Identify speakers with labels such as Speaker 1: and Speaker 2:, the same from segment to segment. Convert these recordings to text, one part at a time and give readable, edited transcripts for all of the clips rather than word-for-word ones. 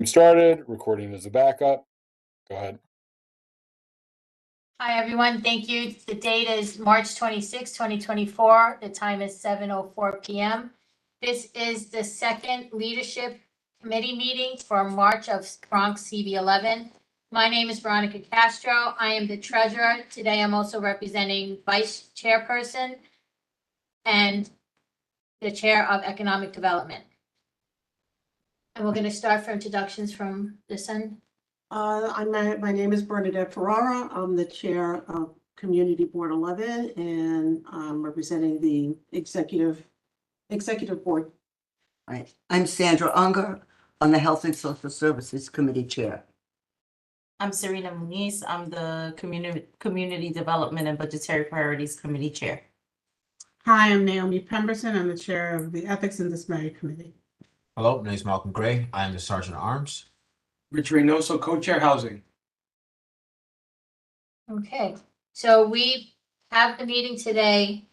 Speaker 1: Started, recording as a backup. Go ahead.
Speaker 2: Hi, everyone. Thank you. The date is March 26, 2024. The time is 7:04 p.m. This is the second Leadership Committee meeting for March of Bronx CB11. My name is Veronica Castro. I am the treasurer. Today, I'm also representing Vice Chairperson and the Chair of Economic Development. And we're going to start for introductions from this end.
Speaker 3: My name is Bernadette Ferrara. I'm the chair of Community Board 11, and I'm representing the executive board.
Speaker 4: All right, I'm Sandra Unger on the Health and Social Services Committee Chair.
Speaker 5: I'm Serena Muniz. I'm the Community Development and Budgetary Priorities Committee Chair.
Speaker 6: Hi, I'm Naomi Pemberton. I'm the chair of the Ethics and Disparity Committee.
Speaker 7: Hello, my name is Malcolm Gray. I am the Sergeant at Arms.
Speaker 8: Rich Reynoso, co-chair housing.
Speaker 2: Okay, so we have the meeting today.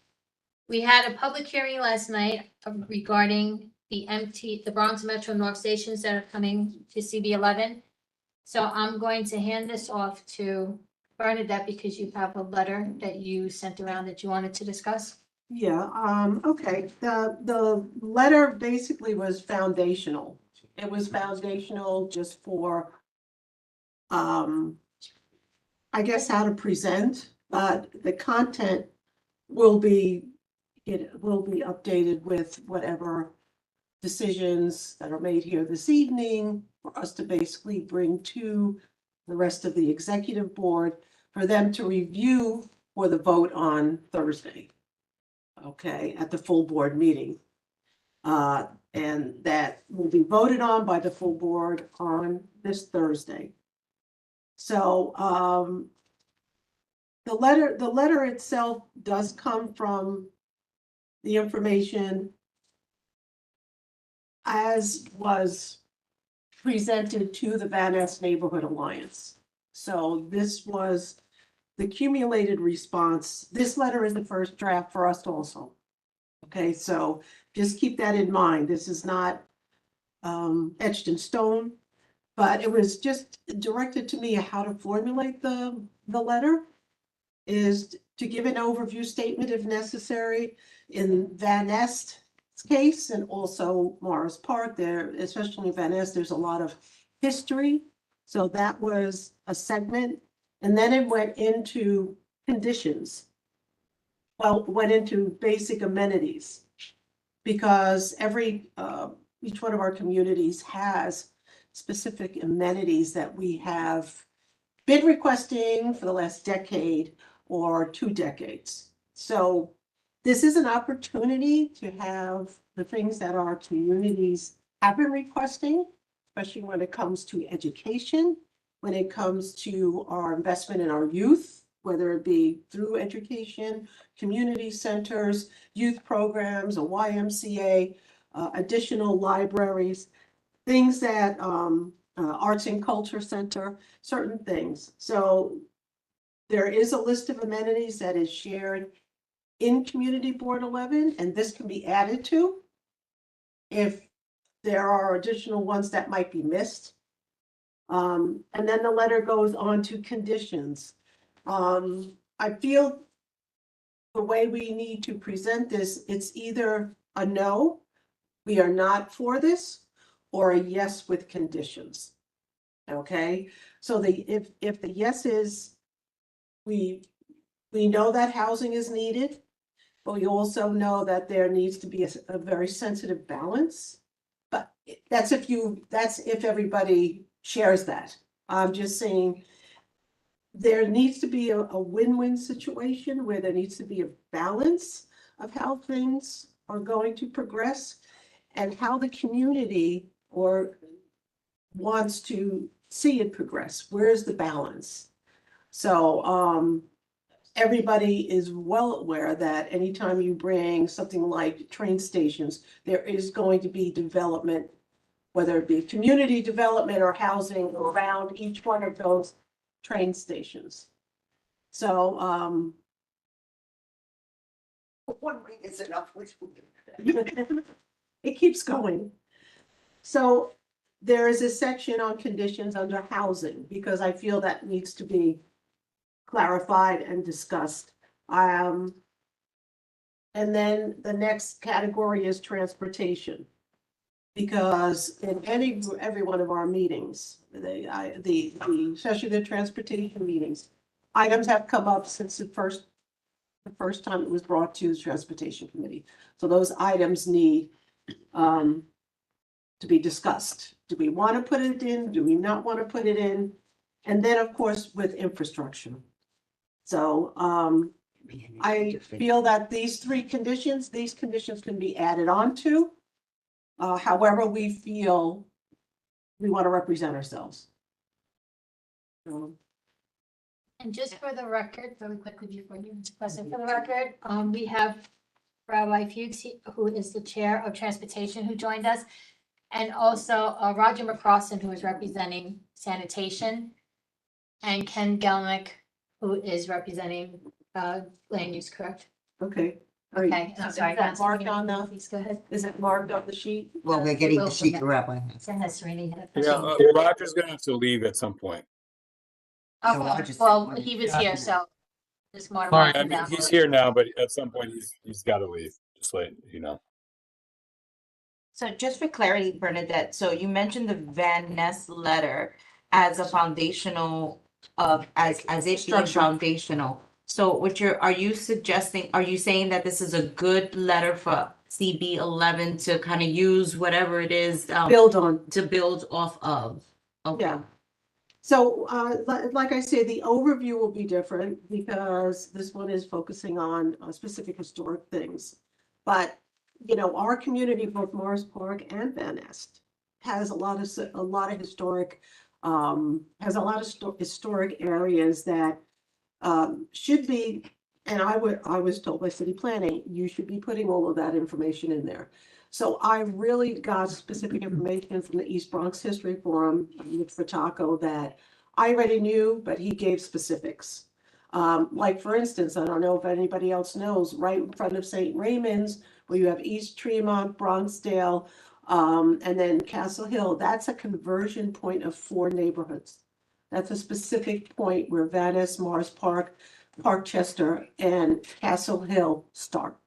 Speaker 2: We had a public hearing last night regarding the Bronx Metro North stations that are coming to CB11. So I'm going to hand this off to Bernadette because you have a letter that you sent around that you wanted to discuss.
Speaker 3: Yeah, okay. The letter basically was foundational. It was foundational just for, I guess, how to present, but the content will be updated with whatever decisions that are made here this evening for us to basically bring to the rest of the executive board for them to review for the vote on Thursday. Okay, at the full board meeting. And that will be voted on by the full board on this Thursday. So the letter itself does come from the information as was presented to the Van Ness Neighborhood Alliance. So this was the accumulated response. This letter is the first draft for us also. Okay, so just keep that in mind. This is not etched in stone, but it was just directed to me how to formulate the letter is to give an overview statement if necessary in Van Ness case and also Morris Park. There, especially in Van Ness, there's a lot of history. So that was a segment. And then it went into conditions. Well, went into basic amenities because each one of our communities has specific amenities that we have been requesting for the last decade or 2 decades. So this is an opportunity to have the things that our communities have been requesting, especially when it comes to education, when it comes to our investment in our youth, whether it be through education, community centers, youth programs, a YMCA, additional libraries, things that Arts and Culture Center, certain things. So there is a list of amenities that is shared in Community Board 11, and this can be added to if there are additional ones that might be missed. And then the letter goes on to conditions. I feel the way we need to present this, it's either a no, we are not for this, or a yes with conditions. Okay, so if the yes is, we know that housing is needed, but we also know that there needs to be a very sensitive balance. But that's if everybody shares that. I'm just saying there needs to be a win-win situation where there needs to be a balance of how things are going to progress and how the community wants to see it progress. Where's the balance? So everybody is well aware that anytime you bring something like train stations, there is going to be development, whether it be community development or housing around each one of those train stations. So
Speaker 4: One week is enough.
Speaker 3: it keeps going. So there is a section on conditions under housing, because I feel that needs to be clarified and discussed. And then the next category is transportation. Because in every one of our meetings, especially the transportation meetings, items have come up since the first time it was brought to the Transportation Committee. So those items need to be discussed. Do we want to put it in? Do we not want to put it in? And then, of course, with infrastructure. So I feel that these conditions can be added on to. However we feel we want to represent ourselves.
Speaker 2: And just for the record, really quickly before you present for the record, we have Rabbi Fuchs, who is the chair of transportation, who joined us. And also Roger McCrossan, who is representing sanitation. And Ken Gelnick, who is representing land use, correct?
Speaker 3: Okay.
Speaker 2: Okay, I'm sorry.
Speaker 3: Is that marked on the,
Speaker 2: Please go ahead.
Speaker 3: is it marked on the sheet?
Speaker 4: Well, we're getting the sheet Rabbi.
Speaker 2: Send that Serena.
Speaker 1: Yeah, Roger's gonna have to leave at some point.
Speaker 4: So I'll
Speaker 2: Okay,
Speaker 4: just-
Speaker 2: well, he was here, so just more.
Speaker 1: I mean, he's here now, but at some point he's gotta leave, just let you know.
Speaker 5: So just for clarity, Bernadette, so you mentioned the Van Ness letter as a foundational as it being
Speaker 3: Structure.
Speaker 5: foundational. So are you saying that this is a good letter for CB 11 to kind of use whatever it is
Speaker 3: Build on.
Speaker 5: to build off of? Okay.
Speaker 3: Yeah. So, like I said, the overview will be different because this one is focusing on specific historic things. But, you know, our community, both Morris Park and Van Ness, has a lot of historic, historic areas that should be, and I was told by city planning, you should be putting all of that information in there. So I really got specific information from the East Bronx History Forum, Rich Furtaco, that I already knew, but he gave specifics. Like for instance, I don't know if anybody else knows, right in front of St. Raymond's, where you have East Tremont, Bronxdale, and then Castle Hill, that's a conversion point of 4 neighborhoods. That's a specific point where Van Ness, Morris Park, Parkchester, and Castle Hill start.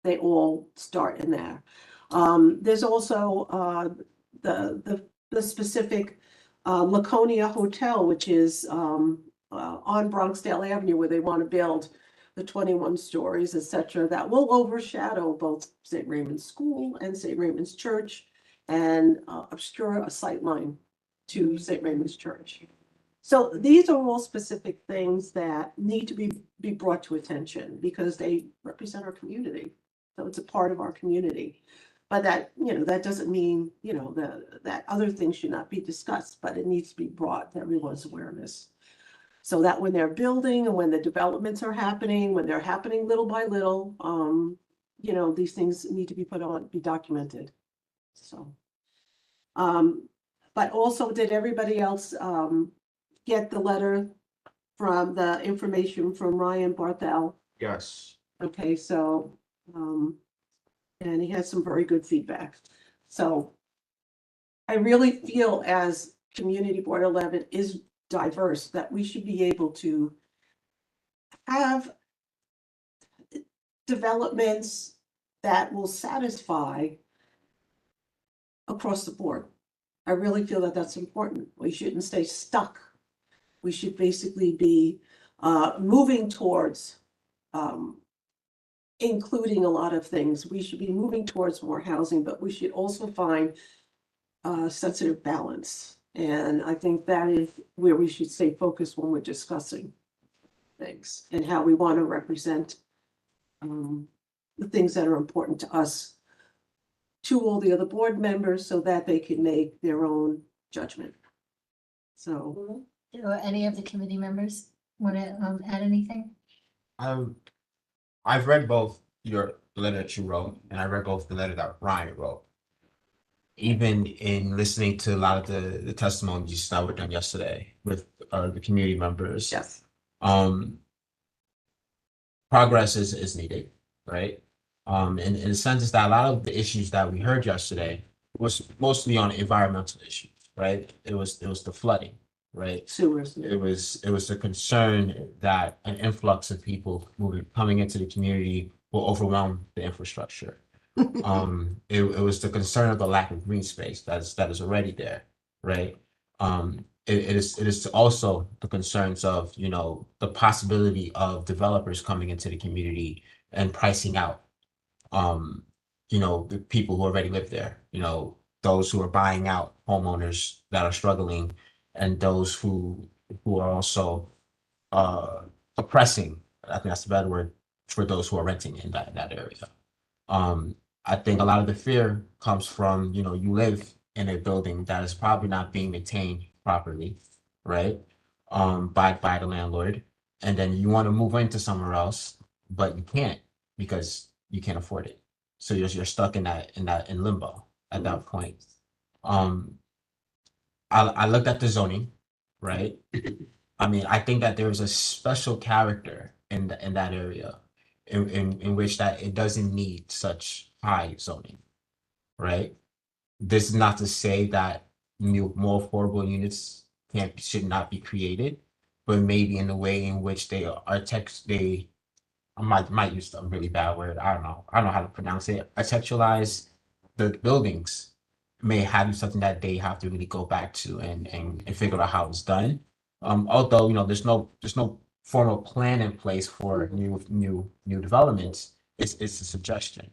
Speaker 3: They all start in there. There's also the specific Laconia Hotel, which is on Bronxdale Avenue, where they want to build the 21 stories, etc. That will overshadow both St. Raymond's School and St. Raymond's Church and obscure a sight line to St. Raymond's Church. So these are all specific things that need to be brought to attention because they represent our community. So it's a part of our community. But that, you know, that doesn't mean, you know, that other things should not be discussed, but it needs to be brought to everyone's awareness. So that when they're building and when the developments are happening, when they're happening little by little, you know, these things need to be be documented. So, but also, did everybody else get the letter from the information from Ryan Barthel?
Speaker 7: Yes.
Speaker 3: Okay, so, and he has some very good feedback. So I really feel as Community Board 11 is diverse, that we should be able to have developments that will satisfy across the board. I really feel that that's important. We shouldn't stay stuck. We should basically be moving towards including a lot of things. We should be moving towards more housing, but we should also find sensitive balance. And I think that is where we should stay focused when we're discussing things and how we want to represent the things that are important to us to all the other board members so that they can make their own judgment. So,
Speaker 2: Do any of the committee members want to add anything?
Speaker 7: I've read both the letter that you wrote, and I read both the letter that Ryan wrote. Even in listening to a lot of the testimonies that were done yesterday with the community members,
Speaker 3: yes.
Speaker 7: progress is needed, right? In the sense is that a lot of the issues that we heard yesterday was mostly on environmental issues, right? It was the flooding, right?
Speaker 3: Sewers.
Speaker 7: It was a concern that an influx of people coming into the community will overwhelm the infrastructure. It was the concern of the lack of green space that is already there, right? It is also the concerns of, you know, the possibility of developers coming into the community and pricing out, um, you know, the people who already live there, you know, those who are buying out homeowners that are struggling, and those who are also oppressing. I think that's the better word for those who are renting in that area. I think a lot of the fear comes from, you know, you live in a building that is probably not being maintained properly, right? By the landlord, and then you want to move into somewhere else, but you can't because you can't afford it. So you're stuck in limbo at that point. I looked at the zoning, right? I mean, I think that there's a special character in that area in which that it doesn't need such high zoning, right? This is not to say that more affordable units should not be created, but maybe in the way in which I might use a really bad word. I don't know. I don't know how to pronounce it. Architecturalize the buildings may have something that they have to really go back to and figure out how it's done. Although, you know, there's no formal plan in place for new developments. It's a suggestion.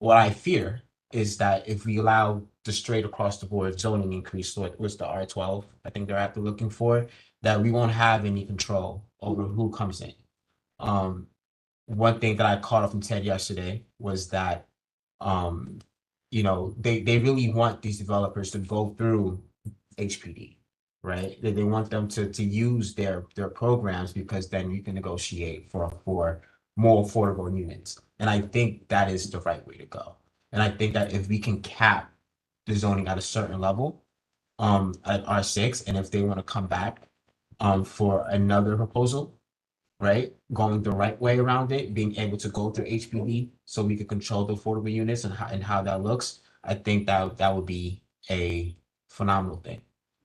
Speaker 7: What I fear is that if we allow the straight across the board zoning increase, so it was the R12, I think they're after looking for, that we won't have any control over who comes in. One thing that I caught up from Ted yesterday was that, you know, they really want these developers to go through HPD, right? They want them to use their programs, because then you can negotiate for more affordable units. And I think that is the right way to go. And I think that if we can cap the zoning at a certain level, at R6, and if they want to come back for another proposal, right, going the right way around it, being able to go through HPD so we could control the affordable units and how that looks, I think that would be a phenomenal thing.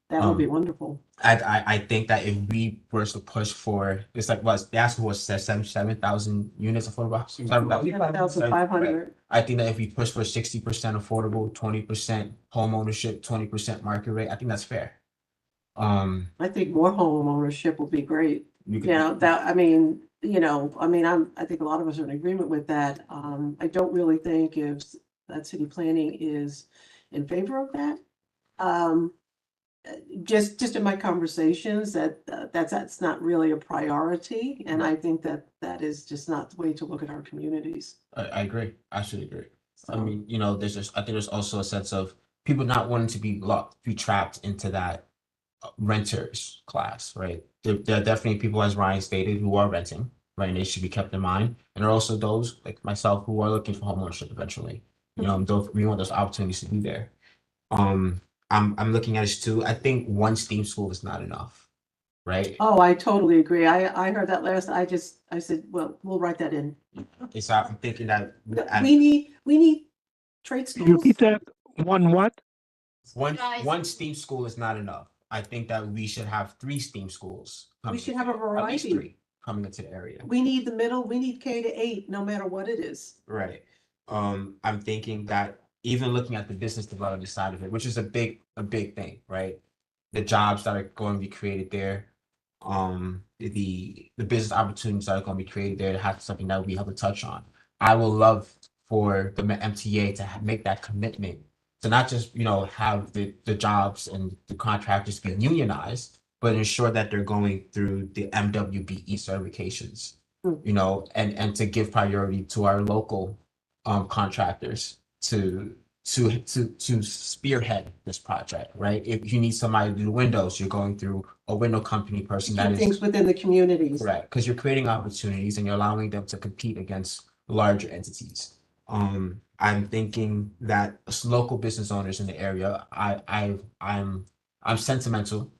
Speaker 3: That would be wonderful.
Speaker 7: I think that if we were to push for, it's like, that's what says 7,000 units affordable housing.
Speaker 3: 7,500.
Speaker 7: I think that if we push for 60% affordable, 20% home ownership, 20% market rate, I think that's fair.
Speaker 3: I think more home ownership would be great.
Speaker 7: You could-
Speaker 3: Yeah, I mean, I think a lot of us are in agreement with that. I don't really think if that city planning is in favor of that. Just in my conversations, that's not really a priority, and I think that is just not the way to look at our communities.
Speaker 7: I agree. I should agree. I
Speaker 3: So,
Speaker 7: mean, you know, I think there's also a sense of people not wanting to be trapped into that renters class, right? There are definitely people, as Ryan stated, who are renting, right? And they should be kept in mind. And there are also those like myself who are looking for homeownership eventually. You know, we want those opportunities to be there. I'm looking at it too. I think one STEAM school is not enough, right?
Speaker 3: Oh, I totally agree. I heard that last. I said, well, we'll write that in.
Speaker 7: So I'm thinking that
Speaker 3: We need trade
Speaker 9: Can you
Speaker 3: schools.
Speaker 9: repeat that? One what?
Speaker 2: Guys.
Speaker 7: one STEAM school is not enough. I think that we should have 3 STEAM schools.
Speaker 3: We should have a
Speaker 7: at least
Speaker 3: variety.
Speaker 7: 3 coming into the area.
Speaker 3: We need the middle, we need K-8, no matter what it is.
Speaker 7: Right. I'm thinking that even looking at the business development side of it, which is a big thing, right? The jobs that are going to be created there, the business opportunities that are going to be created there, that's something that we have to touch on. I would love for the MTA to make that commitment to not just, you know, have the jobs and the contractors be unionized, but ensure that they're going through the MWBE certifications, you know, and to give priority to our local contractors to spearhead this project, right? If you need somebody to do windows, you're going through a window company person that
Speaker 3: Keep
Speaker 7: is
Speaker 3: things within the communities.
Speaker 7: correct, because you're creating opportunities and you're allowing them to compete against larger entities. I'm thinking that local business owners in the area, I'm sentimental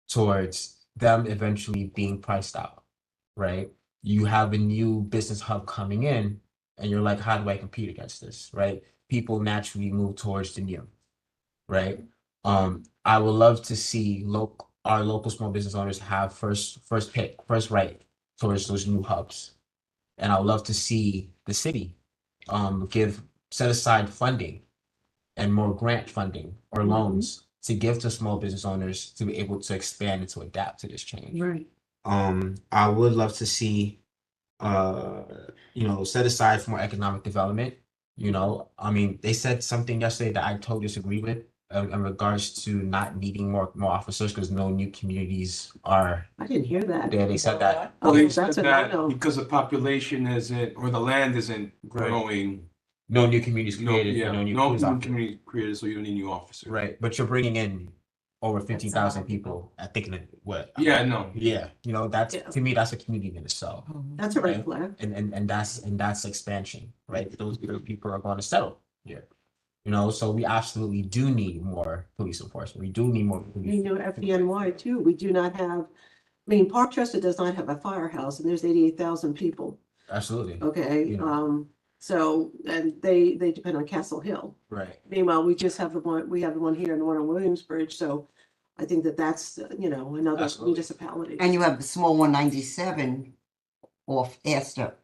Speaker 7: towards them eventually being priced out, right? You have a new business hub coming in, and you're like, how do I compete against this, right? People naturally move towards the new, right? I would love to see our local small business owners have first right towards those new hubs. And I would love to see the city set aside funding and more grant funding or loans to give to small business owners to be able to expand and to adapt to this change.
Speaker 3: Right.
Speaker 7: I would love to see set aside for more economic development. I mean, they said something yesterday that I totally disagree with in regards to not needing more officers because no new communities are
Speaker 3: I didn't hear that.
Speaker 7: there. They said that.
Speaker 3: Oh,
Speaker 8: They
Speaker 3: that's
Speaker 8: said
Speaker 3: a
Speaker 8: that
Speaker 3: no-no.
Speaker 8: because the population isn't, or the land isn't growing.
Speaker 7: No new communities
Speaker 8: No,
Speaker 7: created.
Speaker 8: yeah,
Speaker 7: No new
Speaker 8: no
Speaker 7: police
Speaker 8: new
Speaker 7: officers.
Speaker 8: community created, so you don't need new officers.
Speaker 7: Right, but you're bringing in over 15,000 people. I think what?
Speaker 8: Yeah, no.
Speaker 7: Yeah, that's
Speaker 3: Yeah.
Speaker 7: to me that's a community in itself,
Speaker 3: That's a red
Speaker 7: Right.
Speaker 3: flag.
Speaker 7: and that's expansion, right? Those people are going to settle here, So we absolutely do need more police enforcement. We do need more
Speaker 3: We
Speaker 7: police.
Speaker 3: know FDNY too. We do not have, Park Chester does not have a firehouse and there's 88,000 people.
Speaker 7: Absolutely,
Speaker 3: Okay,
Speaker 7: Yeah.
Speaker 3: So, and they depend on Castle Hill.
Speaker 7: right.
Speaker 3: Meanwhile, we have the one here and the one on Williamsbridge, so I think that's, another
Speaker 7: Absolutely.
Speaker 3: municipality.
Speaker 4: And you have the small 197 off Astor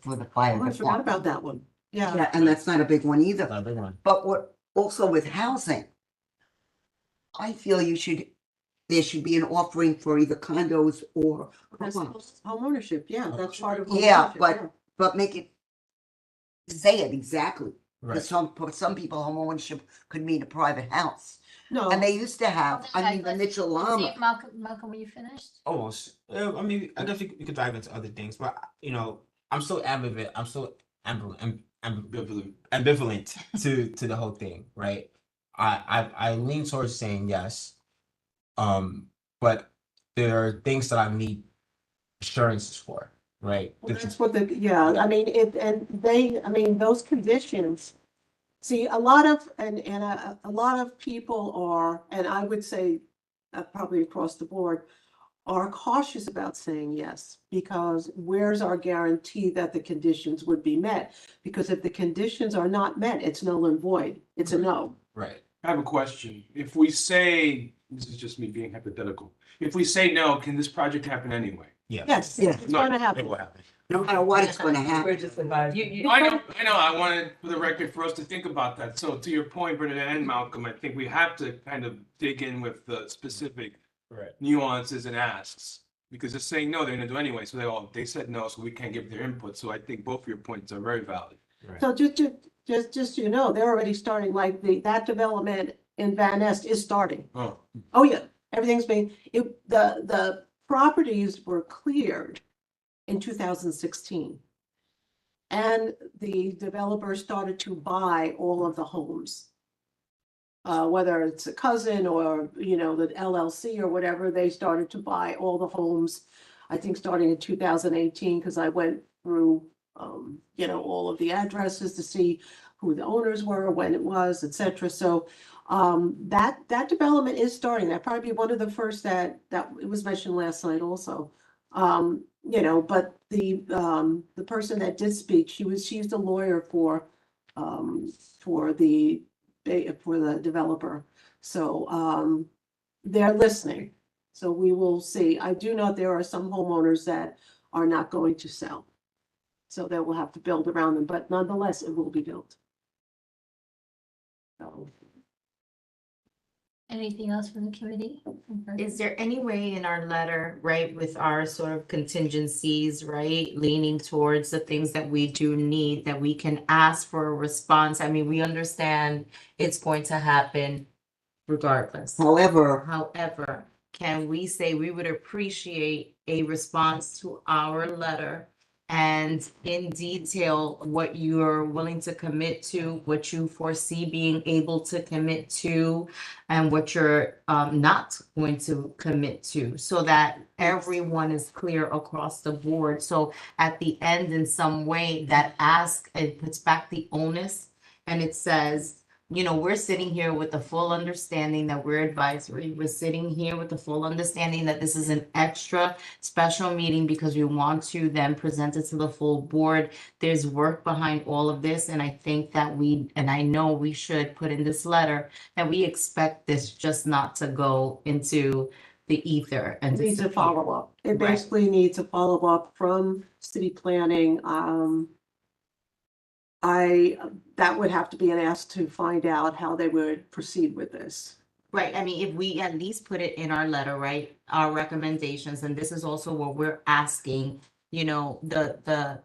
Speaker 4: for the fire
Speaker 3: Oh, I forgot
Speaker 4: department.
Speaker 3: about that one. Yeah,
Speaker 4: Yeah, and that's not a big one either.
Speaker 7: Not a big one.
Speaker 4: But also with housing, I feel there should be an offering for either condos or
Speaker 3: that's
Speaker 4: homes.
Speaker 3: homeownership, yeah, that's part of.
Speaker 4: Yeah,
Speaker 3: homeownership,
Speaker 4: but make it, say it exactly.
Speaker 7: Right.
Speaker 4: Because for some people, homeownership could mean a private house.
Speaker 3: No,
Speaker 4: And they used to have, the Mitchell
Speaker 2: Let's see
Speaker 4: Llama.
Speaker 2: if Malcolm, were you finished?
Speaker 7: Almost. I mean, I guess we could dive into other things, but I'm still ambivalent. I'm still ambivalent to the whole thing, right? I lean towards saying yes, but there are things that I need assurances for, right?
Speaker 3: well, that's what those conditions. See, a lot of, a lot of people are, and I would say, probably across the board, are cautious about saying yes, because where's our guarantee that the conditions would be met? Because if the conditions are not met, it's null and void. It's a no.
Speaker 7: Right.
Speaker 8: I have a question. If we say, this is just me being hypothetical, if we say no, can this project happen anyway?
Speaker 7: Yeah.
Speaker 3: Yes,
Speaker 4: Yeah.
Speaker 3: it's going to
Speaker 7: It
Speaker 3: happen.
Speaker 7: will happen.
Speaker 4: No matter what, it's gonna happen.
Speaker 8: I know. I wanted, for the record, for us to think about that. So to your point, Bernadette and Malcolm, I think we have to kind of dig in with the specific
Speaker 1: Right.
Speaker 8: nuances and asks. Because just saying no, they're gonna do anyway. So they said no, so we can't give their input. So I think both of your points are very valid.
Speaker 3: So just so you know, they're already starting, like that development in Van Nest is starting.
Speaker 8: Oh,
Speaker 3: Oh, yeah, everything's the properties were cleared in 2016. And the developers started to buy all of the homes. Whether it's a cousin or, the LLC or whatever, they started to buy all the homes, I think starting in 2018, because I went through, all of the addresses to see who the owners were, when it was, et cetera. So that development is starting. That probably be one of the first that it was mentioned last night also. But the person that did speak, she's the lawyer for the developer. So they're listening. So we will see. I do know there are some homeowners that are not going to sell. So they will have to build around them, but nonetheless, it will be built. So.
Speaker 2: Anything else from the committee?
Speaker 5: Is there any way in our letter, right, with our sort of contingencies, right, leaning towards the things that we do need, that we can ask for a response? I mean, we understand it's going to happen regardless. However, can we say we would appreciate a response to our letter and in detail what you're willing to commit to, what you foresee being able to commit to, and what you're not going to commit to, so that everyone is clear across the board. So at the end, in some way, that ask, it puts back the onus and it says, you know, we're sitting here with the full understanding that we're advisory. We're sitting here with the full understanding that this is an extra special meeting because we want to then present it to the full board. There's work behind all of this, and I think that and I know we should put in this letter that we expect this just not to go into the ether and
Speaker 3: It needs a
Speaker 5: disappear.
Speaker 3: follow-up. It
Speaker 5: Right.
Speaker 3: basically needs a follow-up from city planning. That would have to be an ask to find out how they would proceed with this.
Speaker 5: Right, I mean, if we at least put it in our letter, right, our recommendations, and this is also what we're asking, you know, the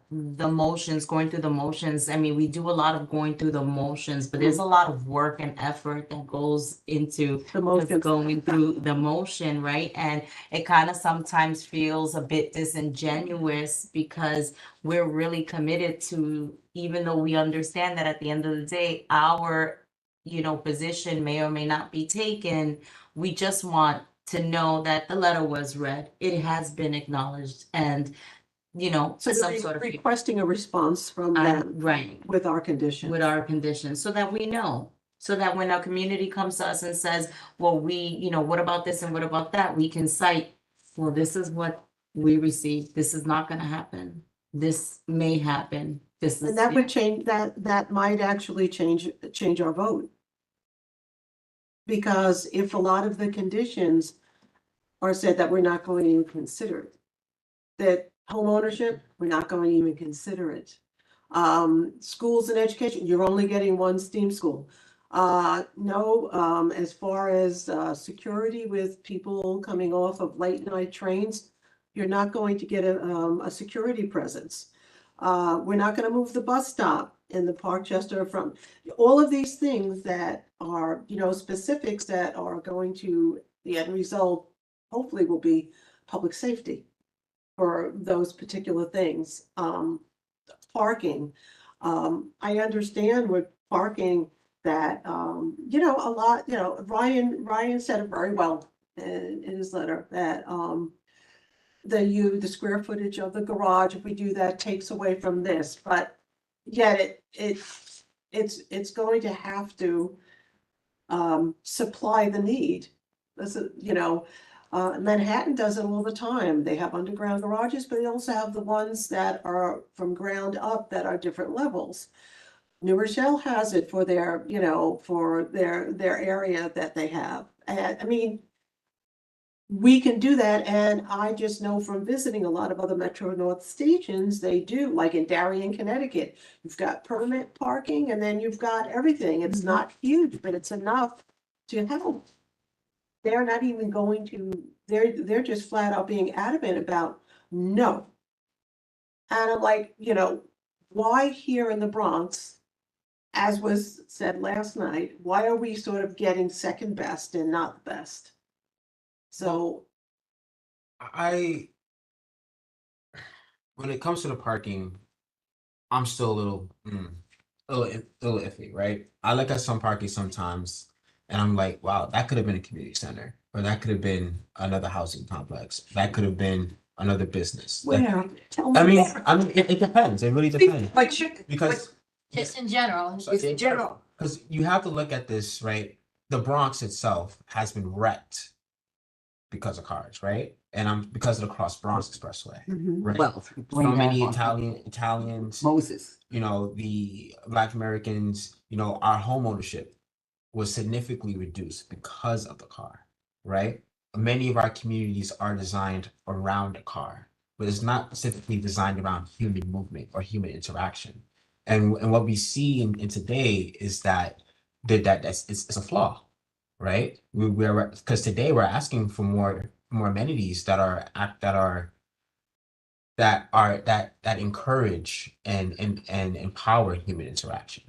Speaker 5: motions, going through the motions, I mean, we do a lot of going through the motions, but there's a lot of work and effort that goes into
Speaker 3: The
Speaker 5: just
Speaker 3: motions.
Speaker 5: going through the motion, right? And it kind of sometimes feels a bit disingenuous because we're really committed to, even though we understand that at the end of the day, our, you know, position may or may not be taken, we just want to know that the letter was read, it has been acknowledged, and, you know,
Speaker 3: So
Speaker 5: some
Speaker 3: we're
Speaker 5: sort of.
Speaker 3: requesting a response from them
Speaker 5: Right,
Speaker 3: with our conditions.
Speaker 5: with our conditions, so that we know, so that when our community comes to us and says, well, we, you know, what about this and what about that, we can cite, well, this is what we received, this is not gonna happen, this may happen, this is.
Speaker 3: And that would change, that might actually change our vote. Because if a lot of the conditions are said that we're not going to even consider it, that home ownership, we're not going to even consider it. Schools and education, you're only getting one STEAM school. No, as far as security with people coming off of late night trains, you're not going to get a security presence. We're not going to move the bus stop in the Parkchester from all of these things that are, you know, specifics that are going to, the end result hopefully will be public safety for those particular things. Parking, I understand with parking that, you know, a lot, you know, Ryan said it very well in his letter that, the square footage of the garage, if we do that, takes away from this, but yet it's going to have to supply the need. This is, you know, Manhattan does it all the time. They have underground garages, but they also have the ones that are from ground up that are different levels. New Rochelle has it for their, you know, for their area that they have. And I mean, we can do that, and I just know from visiting a lot of other Metro North stations, they do, like in Darien, Connecticut. You've got permanent parking and then you've got everything. It's not huge, but it's enough to help. They're not even going to, they're just flat out being adamant about no. And I'm like, you know, why here in the Bronx, as was said last night, why are we sort of getting second best and not the best? So,
Speaker 7: When it comes to the parking, I'm still a little iffy, right? I look at some parking sometimes and I'm like, wow, that could have been a community center, or that could have been another housing complex. That could have been another business.
Speaker 3: where? Tell
Speaker 7: I
Speaker 3: me
Speaker 7: mean,
Speaker 3: where.
Speaker 7: it depends. It really depends.
Speaker 4: Like, should,
Speaker 7: Because
Speaker 2: Just in general.
Speaker 4: it's in general.
Speaker 7: Because you have to look at this, right? The Bronx itself has been wrecked because of cars, right? And because of the Cross Bronx Expressway,
Speaker 3: Mhm.
Speaker 7: right?
Speaker 4: Well,
Speaker 7: So many Italians,
Speaker 4: Moses.
Speaker 7: you know, the Black Americans, you know, our home ownership was significantly reduced because of the car, right? Many of our communities are designed around a car, but it's not specifically designed around human movement or human interaction. And what we see in today is that's it's a flaw, right? We're because today we're asking for more amenities that encourage and empower human interaction.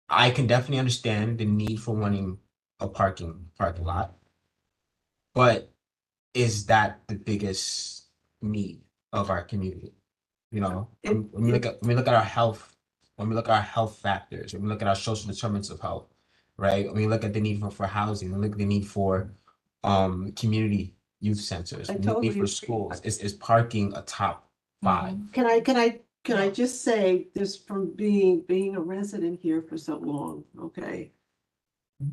Speaker 7: I can definitely understand the need for wanting a parking lot, but is that the biggest need of our community? You know, when we look at our health, when we look at our health factors, when we look at our social determinants of health, right? When we look at the need for housing, we look at the need for community youth centers,
Speaker 3: I
Speaker 7: we need
Speaker 3: totally
Speaker 7: for
Speaker 3: agree.
Speaker 7: schools. Is parking a top 5?
Speaker 3: Can I can I just say this from being a resident here for so long, okay?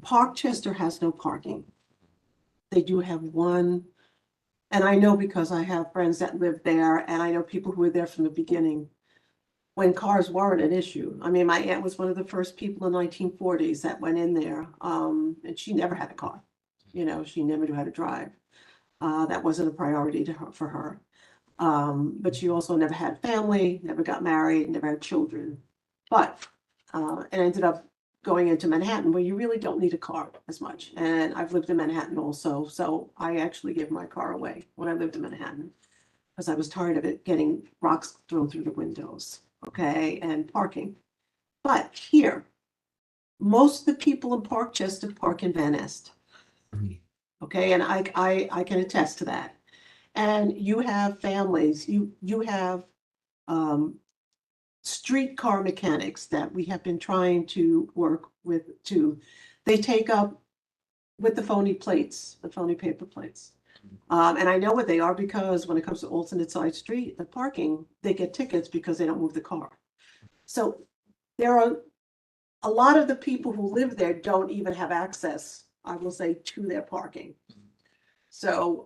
Speaker 3: Parkchester has no parking. They do have one, and I know because I have friends that live there, and I know people who were there from the beginning. When cars weren't an issue. I mean, my aunt was one of the first people in 1940s that went in there, and she never had a car. You know, she never knew how to drive. That wasn't a priority to her, for her. But she also never had family, never got married, never had children. But, and ended up going into Manhattan where you really don't need a car as much. And I've lived in Manhattan also, so I actually gave my car away when I lived in Manhattan. Because I was tired of it getting rocks thrown through the windows, okay, and parking. But here, most of the people in Parkchester park in Van Nest.
Speaker 7: Mhm.
Speaker 3: Okay, and I can attest to that. And you have families, you have streetcar mechanics that we have been trying to work with they take up with the phony plates, the phony paper plates. And I know what they are because when it comes to alternate side street, the parking, they get tickets because they don't move the car. So there are a lot of the people who live there don't even have access, I will say, to their parking. So,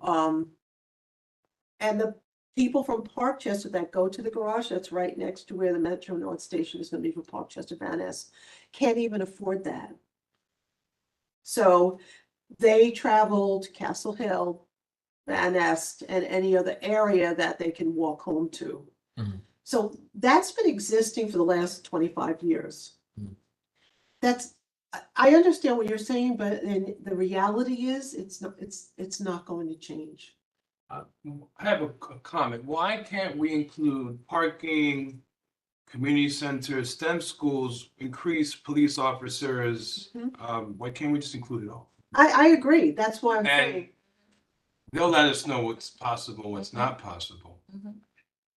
Speaker 3: and the people from Parkchester that go to the garage that's right next to where the Metro North Station is gonna be for Parkchester Van Ness, can't even afford that. So they travel to Castle Hill, Van Nest, and any other area that they can walk home to.
Speaker 7: Mhm.
Speaker 3: So that's been existing for the last 25 years.
Speaker 7: Mhm.
Speaker 3: I understand what you're saying, but then the reality is, it's not going to change.
Speaker 8: I have a comment. Why can't we include parking, community centers, STEM schools, increase police officers? Why can't we just include it all?
Speaker 3: I agree, that's why I'm
Speaker 8: And
Speaker 3: saying,
Speaker 8: they'll let us know what's possible, what's
Speaker 5: Mhm.
Speaker 8: not possible.
Speaker 5: Mhm.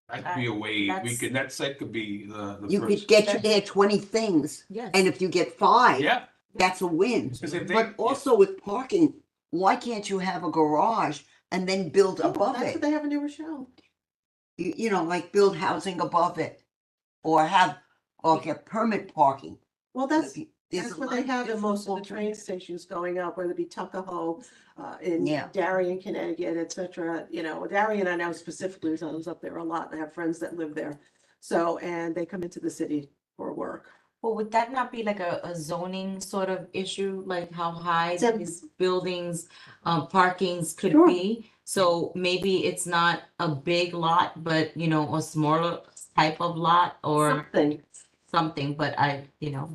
Speaker 8: That could be a way, we
Speaker 5: That's-
Speaker 8: could, that site could be the
Speaker 4: You could
Speaker 8: first.
Speaker 4: get you there 20 things,
Speaker 5: Yes.
Speaker 4: and if you get 5,
Speaker 8: Yeah,
Speaker 4: that's a win.
Speaker 8: because if they.
Speaker 4: But also with parking, why can't you have a garage and then build above
Speaker 3: that's what
Speaker 4: it?
Speaker 3: they have in New Rochelle.
Speaker 4: You know, like build housing above it, or get permit parking.
Speaker 3: Well, that's
Speaker 4: There's a
Speaker 3: what
Speaker 4: lot
Speaker 3: they
Speaker 4: of
Speaker 3: have in
Speaker 4: different
Speaker 3: most of the train
Speaker 4: alternatives.
Speaker 3: stations going up, whether it be Tuckahoe, in
Speaker 4: Yeah.
Speaker 3: Darien, Connecticut, et cetera. You know, Darien, I know specifically, because I was up there a lot, and I have friends that live there. So, and they come into the city for work.
Speaker 5: Well, would that not be like a zoning sort of issue, like how high
Speaker 3: It's a-
Speaker 5: these buildings, parkings could
Speaker 3: Sure.
Speaker 5: be? So maybe it's not a big lot, but you know, a smaller type of lot or
Speaker 3: Something.
Speaker 5: something, but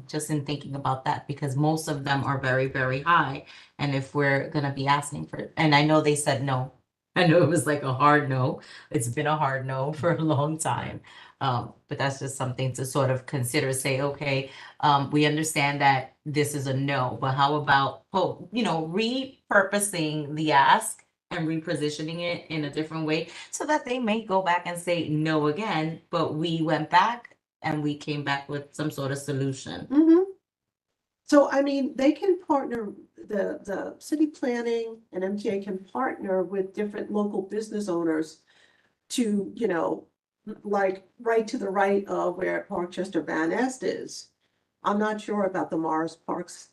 Speaker 5: just in thinking about that, because most of them are very, very high. And if we're gonna be asking for, and I know they said no. I know it was like a hard no. It's been a hard no for a long time. But that's just something to sort of consider, say, okay, we understand that this is a no, but how about, repurposing the ask and repositioning it in a different way so that they may go back and say no again, but we went back and we came back with some sort of solution.
Speaker 3: So, I mean, they can partner, the city planning and MTA can partner with different local business owners to, like, right to the right of where Parkchester Van Nest is. I'm not sure about the Mars Parks,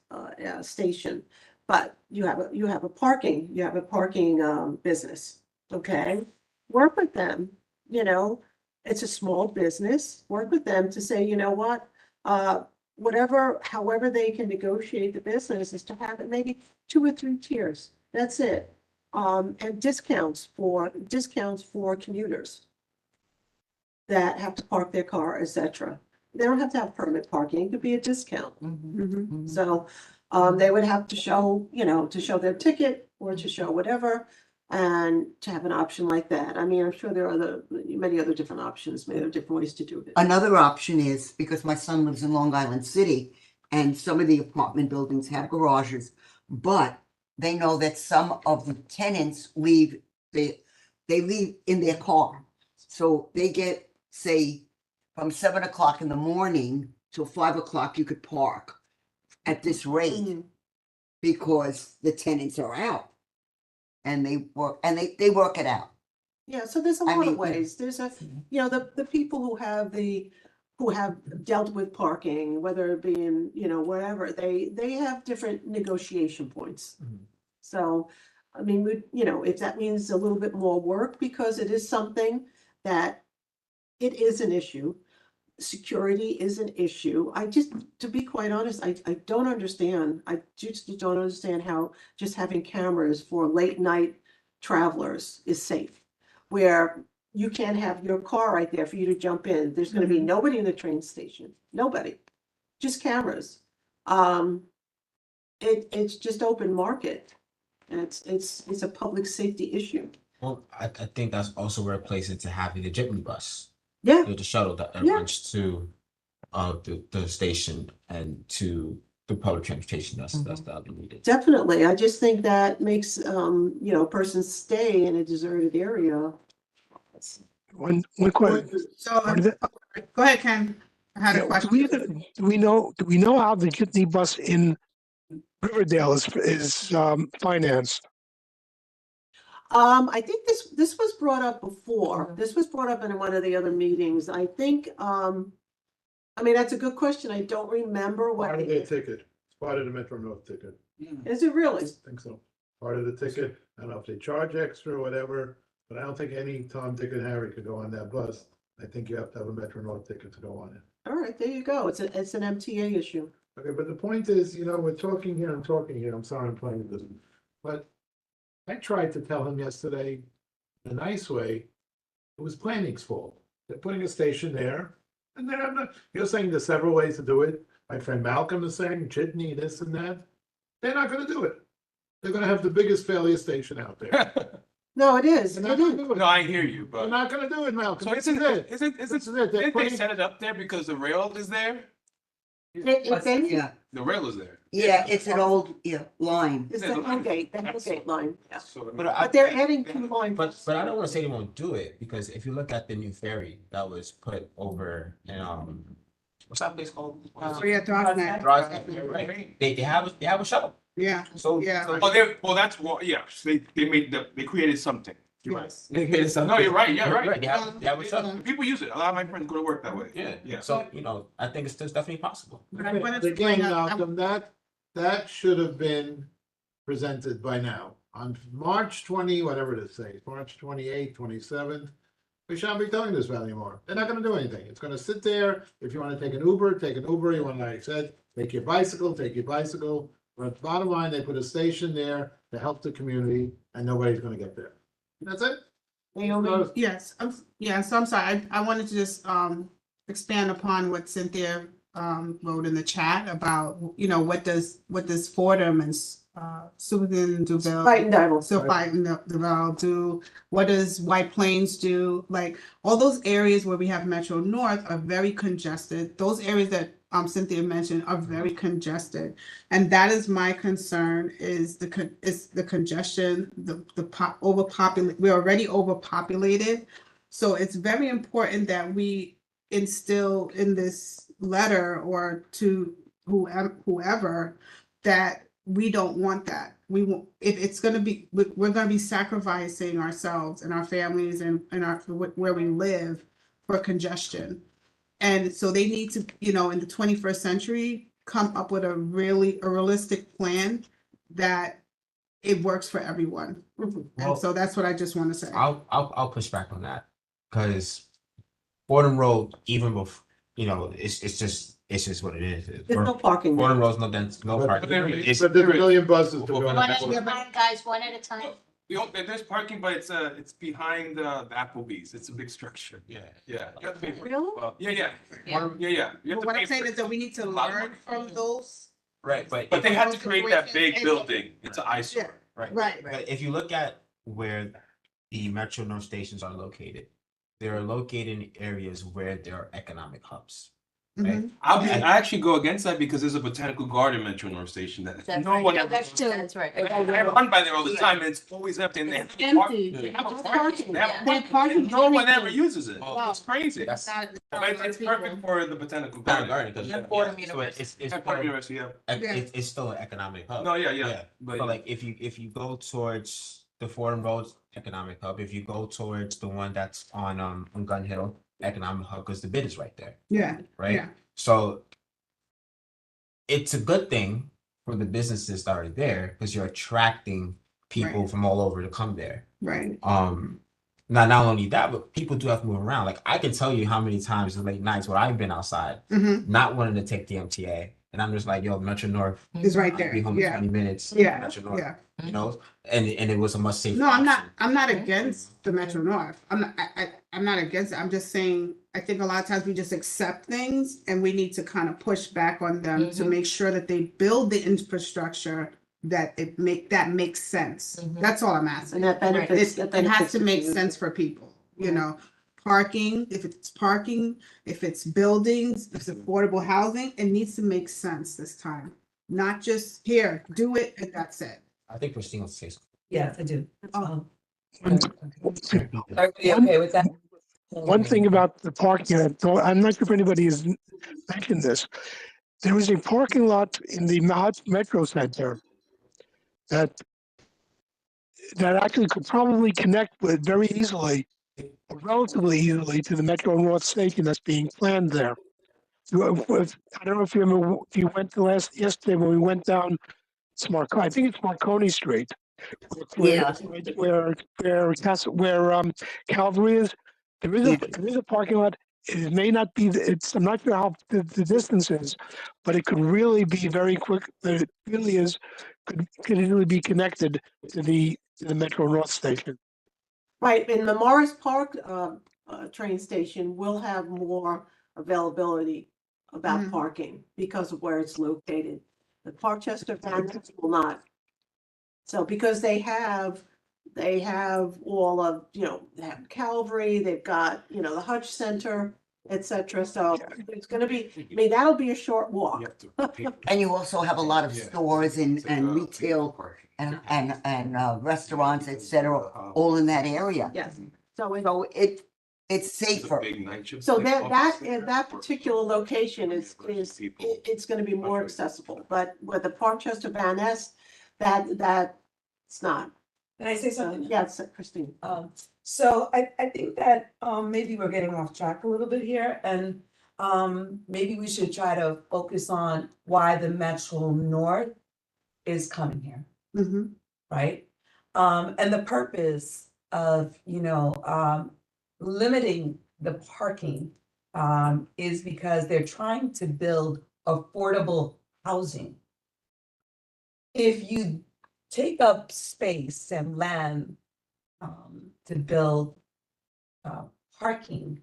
Speaker 3: station, but you have a parking business, okay? Work with them, it's a small business, work with them to say, you know what? However they can negotiate the business is to have it maybe 2 or 3 tiers, that's it. And discounts for commuters that have to park their car, et cetera. They don't have to have permit parking, it could be a discount.
Speaker 5: Mhm.
Speaker 3: So, they would have to show, to show their ticket or to show whatever, and to have an option like that. I mean, I'm sure there are many other different options, many other different ways to do it.
Speaker 4: Another option is, because my son lives in Long Island City, and some of the apartment buildings have garages, but they know that some of the tenants leave, they leave in their car. So they get, say, from 7 o'clock in the morning till 5 o'clock, you could park at this rate because the tenants are out. And they work it out.
Speaker 3: Yeah, so there's a
Speaker 4: I
Speaker 3: lot of
Speaker 4: mean,
Speaker 3: ways. There's the people who have dealt with parking, whether it be in, wherever, they have different negotiation points.
Speaker 7: Mhm.
Speaker 3: So, I mean, if that means a little bit more work, because it is something that it is an issue. Security is an issue. To be quite honest, I don't understand. I just don't understand how just having cameras for late night travelers is safe. Where you can't have your car right there for you to jump in. There's gonna be nobody in the train station, nobody, just cameras. It's just open market. And it's a public safety issue.
Speaker 7: Well, I think that's also where it plays into having the jitney bus,
Speaker 3: Yeah,
Speaker 7: the shuttle that
Speaker 3: Yeah.
Speaker 7: runs to the station and to the public transportation that's needed.
Speaker 3: definitely. I just think that makes, a person stay in a deserted area.
Speaker 9: One question.
Speaker 6: So, go ahead, Ken. I had a
Speaker 9: Do
Speaker 6: question.
Speaker 9: do we know how the jitney bus in Riverdale is financed?
Speaker 3: I think this was brought up before. This was brought up in one of the other meetings. I think, I mean, that's a good question. I don't remember what.
Speaker 10: Part of their ticket, it's part of the Metro North ticket.
Speaker 3: Is it really?
Speaker 10: I think so. Part of the ticket. I don't know if they charge extra or whatever, but I don't think any Tom, Dick and Harry could go on that bus. I think you have to have a Metro North ticket to go on it.
Speaker 3: All right, there you go. It's an MTA issue.
Speaker 10: Okay, but the point is, we're talking here, I'm sorry I'm playing this, but I tried to tell him yesterday, in a nice way, it was planning's fault. They're putting a station there, and you're saying there's several ways to do it. My friend Malcolm is saying, jitney, this and that. They're not gonna do it. They're gonna have the biggest failure station out there.
Speaker 3: No, it is.
Speaker 10: They're
Speaker 3: It
Speaker 10: not gonna
Speaker 3: is.
Speaker 10: do it.
Speaker 8: No, I hear you,
Speaker 10: They're
Speaker 8: but.
Speaker 10: not gonna do it, Malcolm.
Speaker 8: So
Speaker 10: This is it. This is it. They're
Speaker 8: Didn't they
Speaker 10: putting-
Speaker 8: set it up there because the rail is there?
Speaker 4: Yeah,
Speaker 8: The rail is there.
Speaker 4: yeah, it's an old, line.
Speaker 3: It's the Hellgate line, yeah.
Speaker 8: So,
Speaker 7: But I,
Speaker 3: But they're adding two lines.
Speaker 7: but I don't want to say they won't do it because if you look at the new ferry that was put over in what's that place called?
Speaker 6: So, yeah, Drosnet.
Speaker 7: Drosnet, right? They have a shuttle.
Speaker 6: Yeah,
Speaker 7: So
Speaker 6: Yeah.
Speaker 8: well, that's what, yeah, they they created something. You're right.
Speaker 6: yes.
Speaker 7: they created something.
Speaker 8: No, you're right, yeah, right.
Speaker 7: They have a shuttle.
Speaker 8: People use it. A lot of my friends go to work that way.
Speaker 7: Yeah.
Speaker 8: Yeah.
Speaker 7: So I think it's definitely possible.
Speaker 6: But I wanted to
Speaker 10: Again,
Speaker 6: bring up-
Speaker 10: Malcolm, that should have been presented by now. On March 20, whatever it says, March 28th, 27th, we shan't be doing this anymore. They're not gonna do anything. It's gonna sit there. If you wanna take an Uber, take an Uber. You wanna, like I said, take your bicycle, take your bicycle. But bottom line, they put a station there to help the community and nobody's gonna get there. That's it.
Speaker 3: Naomi?
Speaker 6: Yes, so I'm sorry, I wanted to just expand upon what Cynthia wrote in the chat about, what does Fordham and Superintendent Duval.
Speaker 3: Fight and Dival.
Speaker 6: So fighting the Val do, what does White Plains do? Like, all those areas where we have Metro North are very congested. Those areas that Cynthia mentioned are very congested. And that is my concern is the congestion, we're already overpopulated. So it's very important that we instill in this letter or to whoever that we don't want that. We won't, if it's gonna be, we're gonna be sacrificing ourselves and our families and where we live for congestion. And so they need to, in the 21st century, come up with a realistic plan that it works for everyone.
Speaker 3: Mhm.
Speaker 6: And so that's what I just want to say.
Speaker 7: I'll push back on that because Fordham Road, even before, it's just what it is.
Speaker 3: There's no parking.
Speaker 7: Fordham Road's no parking.
Speaker 8: there is.
Speaker 7: It's-
Speaker 10: But there's a million buses to
Speaker 7: Well,
Speaker 10: go.
Speaker 7: but
Speaker 2: One at a time, guys, one at a time.
Speaker 8: There's parking, but it's behind the Applebee's. It's a big structure.
Speaker 7: Yeah.
Speaker 8: Yeah. You have to pay for it.
Speaker 3: Really?
Speaker 8: Yeah. You have
Speaker 6: But
Speaker 8: to
Speaker 6: what
Speaker 8: pay
Speaker 6: I'm saying
Speaker 8: for
Speaker 6: is
Speaker 8: it.
Speaker 6: that we need to learn from those.
Speaker 7: Right,
Speaker 8: But they had to create that big
Speaker 6: And-
Speaker 8: building. It's an eyesore.
Speaker 7: Right.
Speaker 6: Right.
Speaker 7: But if you look at where the Metro North stations are located, they are located in areas where there are economic hubs.
Speaker 6: Mhm.
Speaker 8: I actually go against that because there's a botanical garden Metro North Station that no one ever.
Speaker 2: That's right.
Speaker 8: I run by there all the time and it's always empty and they have
Speaker 6: It's empty.
Speaker 8: They have a
Speaker 6: It's
Speaker 8: parking.
Speaker 6: parking.
Speaker 8: They have
Speaker 6: They have parking.
Speaker 8: No one
Speaker 6: everything.
Speaker 8: ever uses it.
Speaker 6: Wow.
Speaker 8: It's crazy.
Speaker 7: That's-
Speaker 8: But it's perfect for the botanical
Speaker 7: Garden,
Speaker 8: garden.
Speaker 7: because
Speaker 5: And Fordham
Speaker 7: so
Speaker 5: University.
Speaker 7: it's
Speaker 8: It's
Speaker 7: part
Speaker 8: Fordham
Speaker 7: of-
Speaker 8: University, yeah.
Speaker 6: Yeah.
Speaker 7: it's still an economic hub.
Speaker 8: No, yeah.
Speaker 7: But like if you go towards the Fordham Road's economic hub. If you go towards the one that's on Gun Hill, economic hub, because the bid is right there,
Speaker 6: Yeah,
Speaker 7: right?
Speaker 6: yeah.
Speaker 7: So it's a good thing for the businesses that are there because you're attracting people
Speaker 6: Right.
Speaker 7: from all over to come there.
Speaker 6: right.
Speaker 7: Not only that, but people do have to move around. Like I can tell you how many times in late nights where I've been outside,
Speaker 6: Mm-hmm.
Speaker 7: not wanting to take the MTA, and I'm just like, yo, Metro North,
Speaker 6: It's right
Speaker 7: I'll
Speaker 6: there.
Speaker 7: be home in
Speaker 6: Yeah,
Speaker 7: 20 minutes.
Speaker 6: yeah,
Speaker 7: Metro North,
Speaker 6: yeah.
Speaker 7: you know, and it was a much safer.
Speaker 6: No, I'm not,
Speaker 7: option.
Speaker 6: I'm not against the Metro North. I'm not against it. I'm just saying, I think a lot of times we just accept things and we need to kind of push back on them to make sure that they build the infrastructure that makes sense. That's all I'm asking.
Speaker 3: And that benefits.
Speaker 6: It
Speaker 3: that
Speaker 6: has
Speaker 3: benefits
Speaker 6: to
Speaker 3: the
Speaker 6: make
Speaker 3: community.
Speaker 6: sense for people, you know, parking, if it's buildings, if it's affordable housing, it needs to make sense this time. Not just here, do it and that's it.
Speaker 7: I think Christine wants to say something.
Speaker 11: Yeah, I do.
Speaker 6: Oh.
Speaker 11: Everybody okay with that?
Speaker 9: One thing about the parking, I'm not sure if anybody has mentioned this. There is a parking lot in the Metro Center that actually could probably connect with very easily, or relatively easily, to the Metro North Station that's being planned there. I don't know if you remember, if you went yesterday when we went down I think it's Marconi Street.
Speaker 11: Yeah.
Speaker 9: Where Calvary is. There is a parking lot. It may not be, I'm not sure how the distance is, but it could really be very quick. It really is, could easily be connected to the Metro North Station.
Speaker 3: Right, in the Morris Park, train station will have more availability about
Speaker 6: Mhm.
Speaker 3: parking because of where it's located. The Parkchester Van Ness will not. So because they have all of, they have Calvary, they've got, the Hutch Center, et cetera. So it's gonna be, I mean, that'll be a short
Speaker 8: You
Speaker 3: walk.
Speaker 8: have to pay.
Speaker 4: And you also have a lot of
Speaker 8: Yeah.
Speaker 4: stores
Speaker 8: It's like,
Speaker 4: and retail and restaurants, et cetera, all in that area.
Speaker 3: Yes, so it's
Speaker 4: So it's
Speaker 8: It's a
Speaker 4: safer.
Speaker 8: big night shift,
Speaker 3: So
Speaker 8: like,
Speaker 3: that
Speaker 8: office.
Speaker 3: particular location is it's gonna be more accessible, but with the Parkchester Van Ness, it's not.
Speaker 11: Can I say
Speaker 3: So,
Speaker 11: something?
Speaker 3: yes, Christine.
Speaker 11: So I think that maybe we're getting off track a little bit here and maybe we should try to focus on why the Metro North is coming here,
Speaker 6: Mhm.
Speaker 11: right? And the purpose of, limiting the parking is because they're trying to build affordable housing. If you take up space and land to build parking,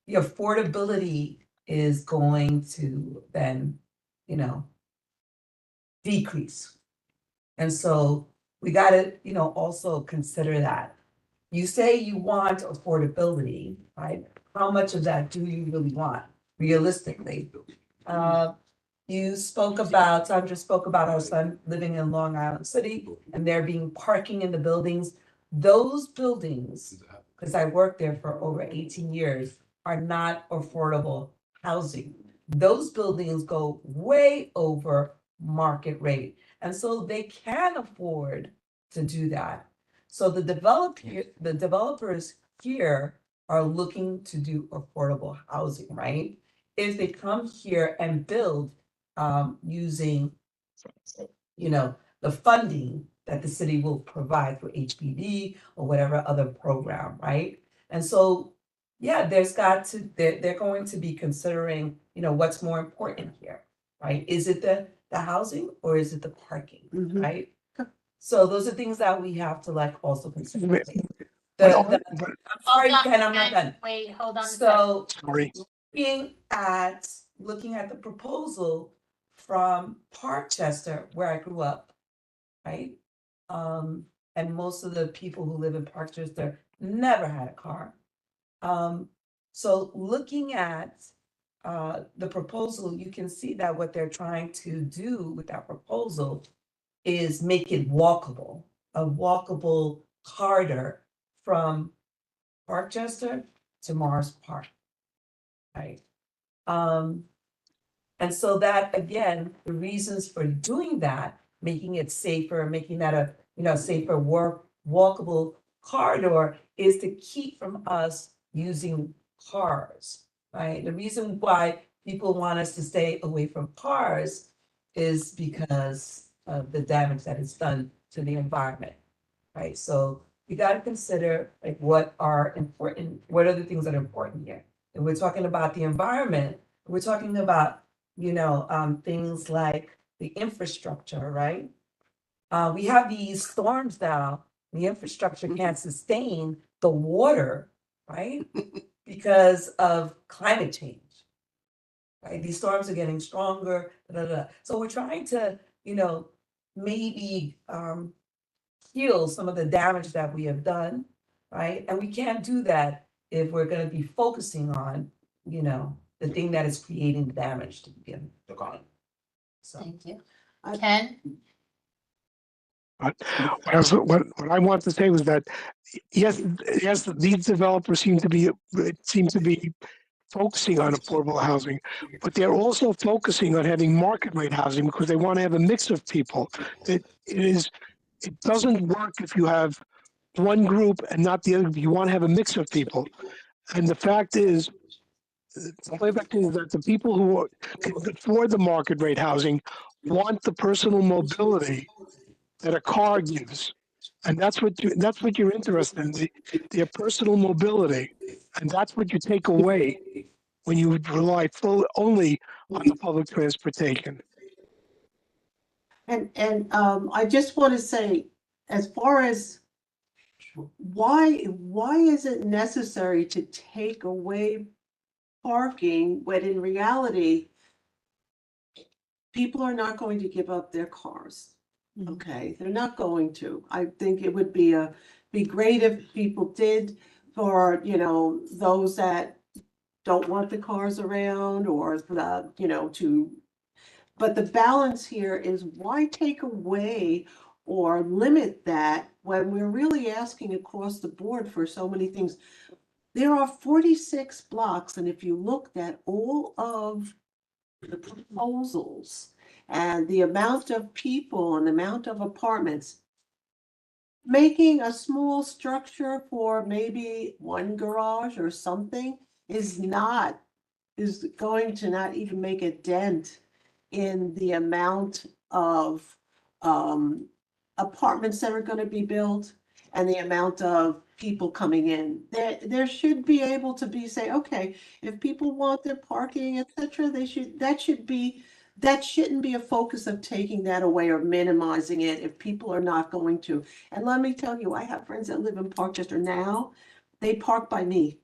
Speaker 11: the affordability is going to then, decrease. And so we gotta, also consider that. You say you want affordability, right? How much of that do you really want realistically? Sandra spoke about our son living in Long Island City and there being parking in the buildings. Those buildings, because I worked there for over 18 years, are not affordable housing. Those buildings go way over market rate. And so they can afford to do that. So the developers here are looking to do affordable housing, right? If they come here and build using, the funding that the city will provide for HPD or whatever other program, right? And so, yeah, they're going to be considering, what's more important here, right? Is it the housing or is it the parking,
Speaker 3: Mhm.
Speaker 11: right? So those are things that we have to also consider.
Speaker 9: But-
Speaker 11: I'm
Speaker 2: Hold
Speaker 11: sorry,
Speaker 2: on,
Speaker 11: Ken, I'm not done.
Speaker 2: Wait, hold on a second.
Speaker 11: So
Speaker 9: Sorry.
Speaker 11: looking at the proposal from Parkchester, where I grew up, right? And most of the people who live in Parkchester never had a car. So looking at the proposal, you can see that what they're trying to do with that proposal is make it walkable, a walkable corridor from Parkchester to Morris Park, right? And so that, again, the reasons for doing that, making it safer, making that a, safer walkable corridor is to keep from us using cars, right? The reason why people want us to stay away from cars is because of the damage that it's done to the environment, right? So you got to consider like what are the things that are important here. And we're talking about the environment, we're talking about, things like the infrastructure, right? We have these storms now, the infrastructure can't sustain the water, right? Because of climate change. Right, these storms are getting stronger, So we're trying to, maybe heal some of the damage that we have done, right? And we can't do that if we're gonna be focusing on, the thing that is creating the damage to begin the con. So.
Speaker 2: Thank you. Ken?
Speaker 9: What I want to say was that, yes, these developers seem to be focusing on affordable housing, but they're also focusing on having market rate housing because they want to have a mix of people. It doesn't work if you have one group and not the other. You want to have a mix of people. And the fact is, that the people who can afford the market rate housing want the personal mobility that a car gives. And that's what you're interested in, their personal mobility. And that's what you take away when you rely only on the public transportation.
Speaker 3: And I just want to say, as far as why is it necessary to take away parking when in reality people are not going to give up their cars? Okay, they're not going to. I think it would be great if people did for, those that don't want the cars around or but the balance here is why take away or limit that when we're really asking across the board for so many things. There are 46 blocks, and if you looked at all of the proposals and the amount of people and the amount of apartments, making a small structure for maybe one garage or something is going to not even make a dent in the amount of apartments that are going to be built and the amount of people coming in. There should be able to be say, okay, if people want their parking, etc., that shouldn't be a focus of taking that away or minimizing it if people are not going to. And let me tell you, I have friends that live in Parkchester now. They park by me.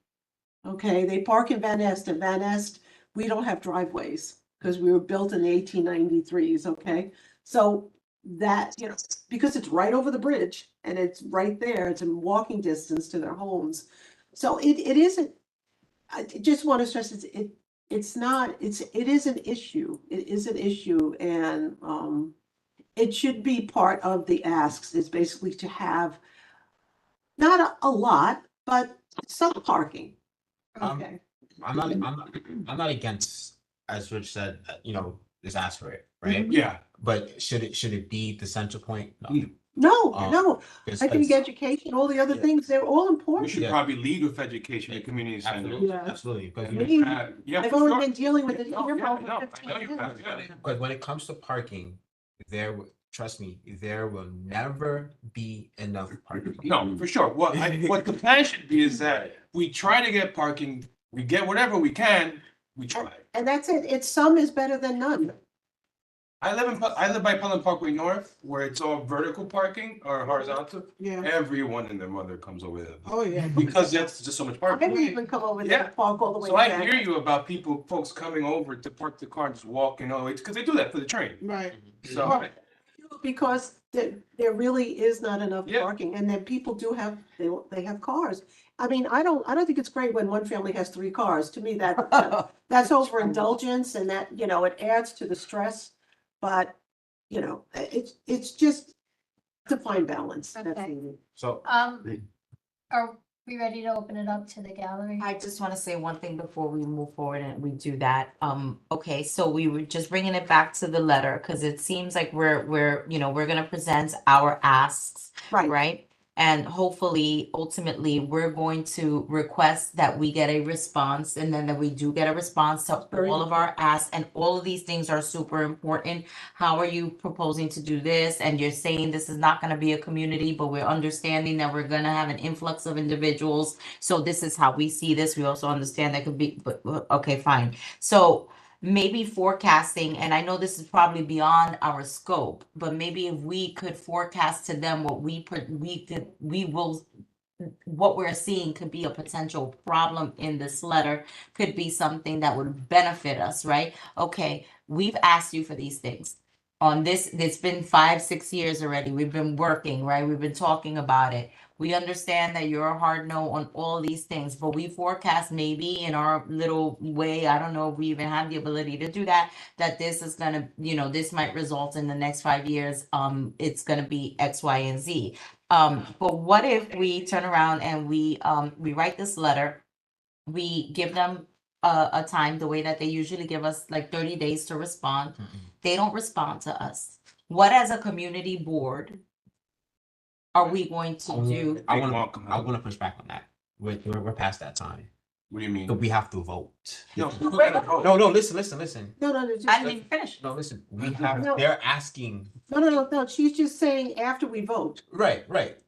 Speaker 3: Okay, they park in Van Nest. In Van Nest, we don't have driveways because we were built in the 1893s. Okay, so that, because it's right over the bridge and it's right there, it's in walking distance to their homes. So it isn't, I just want to stress it is an issue. It is an issue, and it should be part of the asks is basically to have not a lot, but some parking. Okay.
Speaker 7: I'm not against, as Rich said, just ask for it, right?
Speaker 8: Yeah.
Speaker 7: But should it be the central point? No.
Speaker 3: No,
Speaker 7: Because
Speaker 3: I think education, all the other things, they're all
Speaker 8: We
Speaker 3: important.
Speaker 8: should probably lead with education in community centers.
Speaker 7: Absolutely,
Speaker 3: Yeah.
Speaker 7: absolutely. Because
Speaker 3: Me,
Speaker 8: Yeah,
Speaker 3: I've
Speaker 8: for
Speaker 3: only
Speaker 8: sure.
Speaker 3: been dealing with it
Speaker 8: No,
Speaker 3: here
Speaker 8: yeah,
Speaker 3: for
Speaker 8: I
Speaker 3: over
Speaker 8: know,
Speaker 3: 15
Speaker 8: I know you
Speaker 3: years.
Speaker 8: have, yeah.
Speaker 7: But when it comes to parking, trust me, there will never be enough parking.
Speaker 8: No, for sure. What the plan should be is that we try to get parking, we get whatever we can, we try.
Speaker 3: And that's it. Some is better than none.
Speaker 8: I live by Pelham Parkway North, where it's all vertical parking or horizontal.
Speaker 6: Yeah.
Speaker 8: Everyone and their mother comes over there
Speaker 6: Oh, yeah.
Speaker 8: because that's just so much
Speaker 3: I
Speaker 8: parking.
Speaker 3: didn't even come over there
Speaker 8: Yeah.
Speaker 3: to park all the way.
Speaker 8: So I
Speaker 3: back.
Speaker 8: hear you about folks coming over to park the car and just walking all the way, because they do that for the train.
Speaker 6: Right.
Speaker 8: So,
Speaker 3: Because there really is not enough
Speaker 8: Yeah.
Speaker 3: parking, and then people do have, they have cars. I mean, I don't think it's great when one family has 3 cars. To me, that's overindulgence, and that, it adds to the stress. But, it's just to find balance. That's
Speaker 2: Okay.
Speaker 3: needed.
Speaker 7: So
Speaker 2: Are we ready to open it up to the gallery?
Speaker 5: I just want to say one thing before we move forward and we do that. Okay, so we were just bringing it back to the letter because it seems like we're gonna present our asks,
Speaker 3: Right.
Speaker 5: right? And hopefully, ultimately, we're going to request that we get a response and then that we do get a response to
Speaker 3: Very
Speaker 5: all of our asks. And all of these things are super important. How are you proposing to do this? And you're saying this is not going to be a community, but we're understanding that we're going to have an influx of individuals. So this is how we see this. We also understand that could be, but okay, fine. So maybe forecasting, and I know this is probably beyond our scope, but maybe if we could forecast to them what what we're seeing could be a potential problem in this letter, could be something that would benefit us, right? Okay, we've asked you for these things. On this, it's been 5-6 years already. We've been working, right? We've been talking about it. We understand that you're a hard no on all these things, but we forecast maybe in our little way, I don't know if we even have the ability to do that, that this is gonna, this might result in the next 5 years, it's gonna be X, Y, and Z. But what if we turn around and we write this letter, we give them a time, the way that they usually give us like 30 days to respond. They don't respond to us. What as a community board are we going to do?
Speaker 7: I want to push back on that. We're past that time.
Speaker 8: What do you mean?
Speaker 7: So we have to vote.
Speaker 8: No,
Speaker 7: No, listen.
Speaker 3: No, just.
Speaker 5: I didn't even finish.
Speaker 7: No, listen. We have.
Speaker 3: No.
Speaker 7: They're asking.
Speaker 3: No, she's just saying after we vote.
Speaker 7: Right.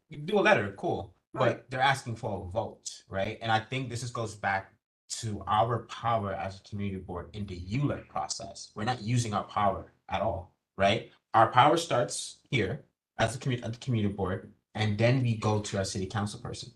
Speaker 7: You do a letter, cool.
Speaker 3: Right.
Speaker 7: But they're asking for a vote, right? And I think this goes back to our power as a community board in the ULEC process. We're not using our power at all, right? Our power starts here as a community board, and then we go to our city council person.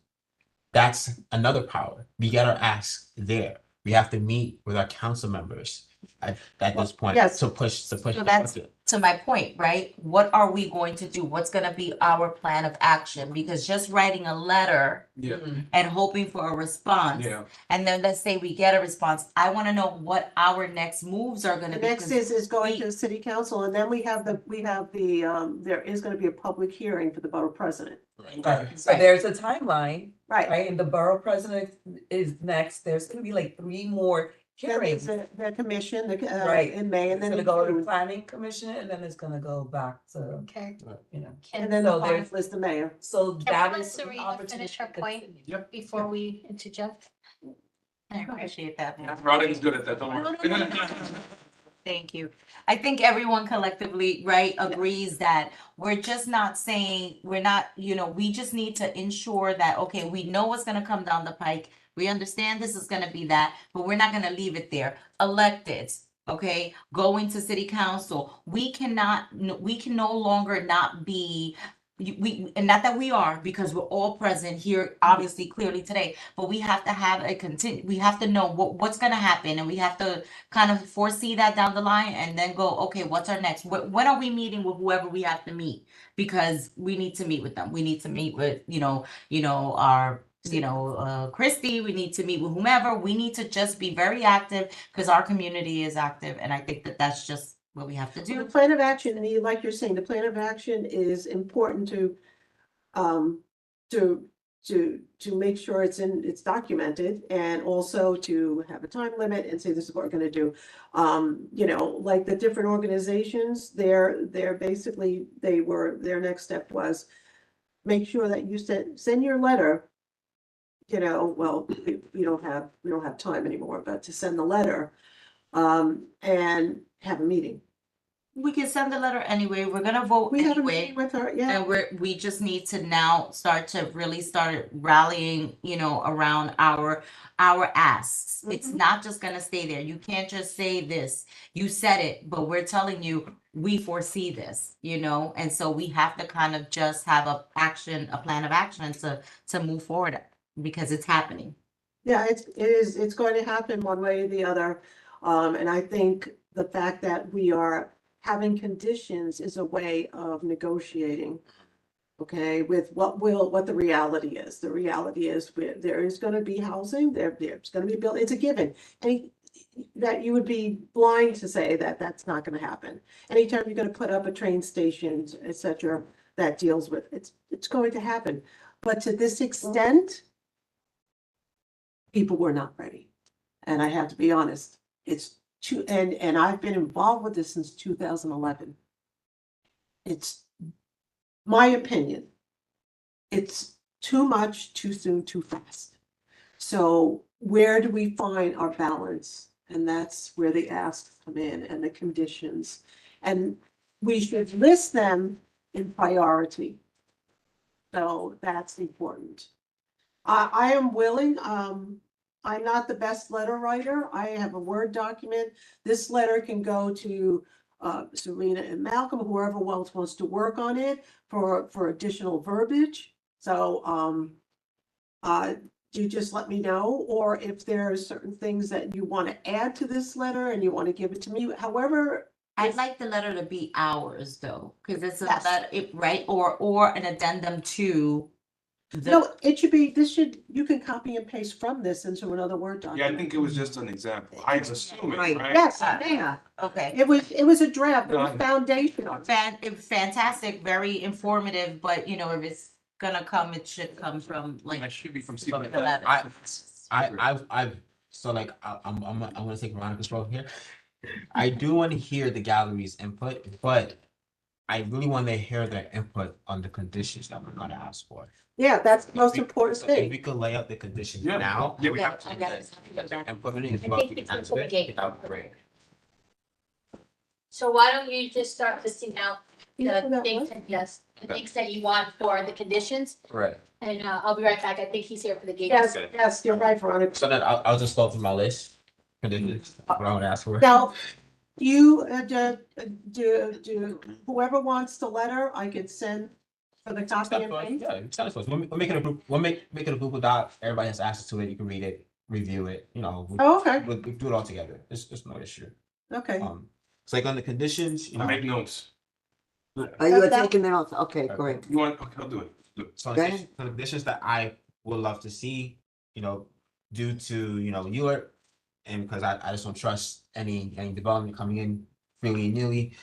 Speaker 7: That's another power. We get our ask there. We have to meet with our council members at this point
Speaker 3: yes.
Speaker 7: to push.
Speaker 5: So that's to my point, right? What are we going to do? What's going to be our plan of action? Because just writing a letter
Speaker 8: Yeah.
Speaker 5: and hoping for a response,
Speaker 8: Yeah.
Speaker 5: and then let's say we get a response, I want to know what our next moves are going
Speaker 3: The
Speaker 5: to be.
Speaker 3: next is going to the city council, and then we have the, there is gonna be a public hearing for the borough president.
Speaker 11: Right, so there's a timeline,
Speaker 3: Right.
Speaker 11: right, and the borough president is next, there's gonna be like 3 more
Speaker 3: Then there's
Speaker 11: hearings.
Speaker 3: the commission,
Speaker 11: Right.
Speaker 3: in May, and
Speaker 11: It's
Speaker 3: then
Speaker 11: gonna
Speaker 3: in
Speaker 11: go to the
Speaker 3: June.
Speaker 11: planning commission, and then it's gonna go back to,
Speaker 2: Okay.
Speaker 3: And then the
Speaker 11: so there's-
Speaker 3: final is the mayor.
Speaker 11: so
Speaker 2: Can
Speaker 11: that
Speaker 2: we
Speaker 11: is.
Speaker 2: let
Speaker 11: an
Speaker 2: Sarita
Speaker 11: opportunity
Speaker 2: finish her
Speaker 11: to
Speaker 2: point?
Speaker 11: continue.
Speaker 8: Yep.
Speaker 2: Before we interject.
Speaker 5: I appreciate that.
Speaker 8: Veronica's good at that, don't worry.
Speaker 5: Thank you. I think everyone collectively, right, agrees that we're just not saying, we're not, we just need to ensure that, okay, we know what's gonna come down the pike. We understand this is gonna be that, but we're not gonna leave it there. Electeds, okay, going to city council, we can no longer not be, and not that we are, because we're all present here, obviously, clearly today, but we have to have we have to know what's gonna happen, and we have to kind of foresee that down the line and then go, okay, what's our next? When are we meeting with whoever we have to meet? Because we need to meet with them. We need to meet with, our, Christy, we need to meet with whomever. We need to just be very active because our community is active. And I think that that's just what we have to
Speaker 3: The
Speaker 5: do.
Speaker 3: plan of action, and like you're saying, the plan of action is important to make sure it's documented, and also to have a time limit and say this is what we're gonna do. Like the different organizations, they're basically, their next step was make sure that you send your letter. Well, we don't have time anymore, but to send the letter, and have a meeting.
Speaker 5: We can send the letter anyway. We're gonna vote
Speaker 3: We have a
Speaker 5: anyway.
Speaker 3: meeting with her, yeah.
Speaker 5: And we just need to now start rallying, around our asks. It's
Speaker 3: Mhm.
Speaker 5: not just gonna stay there. You can't just say this. You said it, but we're telling you, we foresee this, and so we have to kind of just have a plan of action to move forward because it's happening.
Speaker 3: Yeah, it's going to happen one way or the other. And I think the fact that we are having conditions is a way of negotiating. Okay, with what the reality is. The reality is there is gonna be housing, there's gonna be built, it's a given. That you would be blind to say that that's not gonna happen. Anytime you're gonna put up a train station, et cetera, that deals with, it's going to happen. But to this extent, people were not ready. And I have to be honest, and I've been involved with this since 2011. It's my opinion. it's too much, too soon, too fast. So where do we find our balance? And that's where the asks come in and the conditions. And we should list them in priority. So that's important. I am willing, I'm not the best letter writer. I have a Word document. This letter can go to Serena and Malcolm, whoever else wants to work on it for additional verbiage. So you just let me know, or if there are certain things that you want to add to this letter and you want to give it to me, however.
Speaker 5: I'd like the letter to be ours though, because it's a
Speaker 3: Yes.
Speaker 5: letter, right, or an addendum to the.
Speaker 3: No, it should be, you can copy and paste from this into another Word
Speaker 8: Yeah, I
Speaker 3: document.
Speaker 8: think it was just an example. I'm assuming,
Speaker 4: Right.
Speaker 8: right?
Speaker 3: Yes,
Speaker 4: Yeah.
Speaker 5: Okay.
Speaker 3: it was a draft, it was foundational.
Speaker 5: Fantastic, very informative, but you know, if it's gonna come, it should come from
Speaker 8: Like,
Speaker 5: like.
Speaker 8: it should be from
Speaker 5: from
Speaker 8: CPS.
Speaker 5: the letter.
Speaker 7: I've so like I'm gonna take Veronica's role here. I do want to hear the gallery's input, but I really want to hear their input on the conditions that we're gonna ask for.
Speaker 3: Yeah, that's the most
Speaker 7: If we-
Speaker 3: important
Speaker 7: so If
Speaker 3: thing.
Speaker 7: we could lay out the conditions
Speaker 8: Yeah.
Speaker 7: now.
Speaker 8: Yeah, we
Speaker 5: Yeah,
Speaker 8: have to.
Speaker 5: I got it.
Speaker 7: And put it in.
Speaker 2: I think it's
Speaker 7: That's
Speaker 2: before
Speaker 7: it.
Speaker 2: we get-
Speaker 7: That would be great.
Speaker 2: So why don't you just start listing out
Speaker 3: Yeah,
Speaker 2: the
Speaker 3: that
Speaker 2: things,
Speaker 3: one.
Speaker 2: yes, the things that you want for the conditions,
Speaker 7: Right.
Speaker 2: and I'll be right back. I think he's here for the gate.
Speaker 3: Yes, yes, you're right, Veronica.
Speaker 7: So then I'll just go through my list. Conditions, what I want to ask for.
Speaker 3: Now, you, do, whoever wants the letter, I could send for the copy and paste.
Speaker 7: Yeah, send it to us. We'll make it a group, we'll make it a Google Doc. Everybody has access to it. You can read it, review it, you know.
Speaker 3: Oh, okay,
Speaker 7: We'll do it all together. It's no issue.
Speaker 3: okay.
Speaker 7: It's like on the conditions, you
Speaker 8: I
Speaker 7: know.
Speaker 8: make notes.
Speaker 4: Are you taking that off? Okay, great.
Speaker 8: You want, okay, I'll do it. Do it.
Speaker 7: So
Speaker 4: Go ahead.
Speaker 7: the conditions that I would love to see, you know, due to, you know, Ewart, and because I just don't trust any development coming in freely and nilly,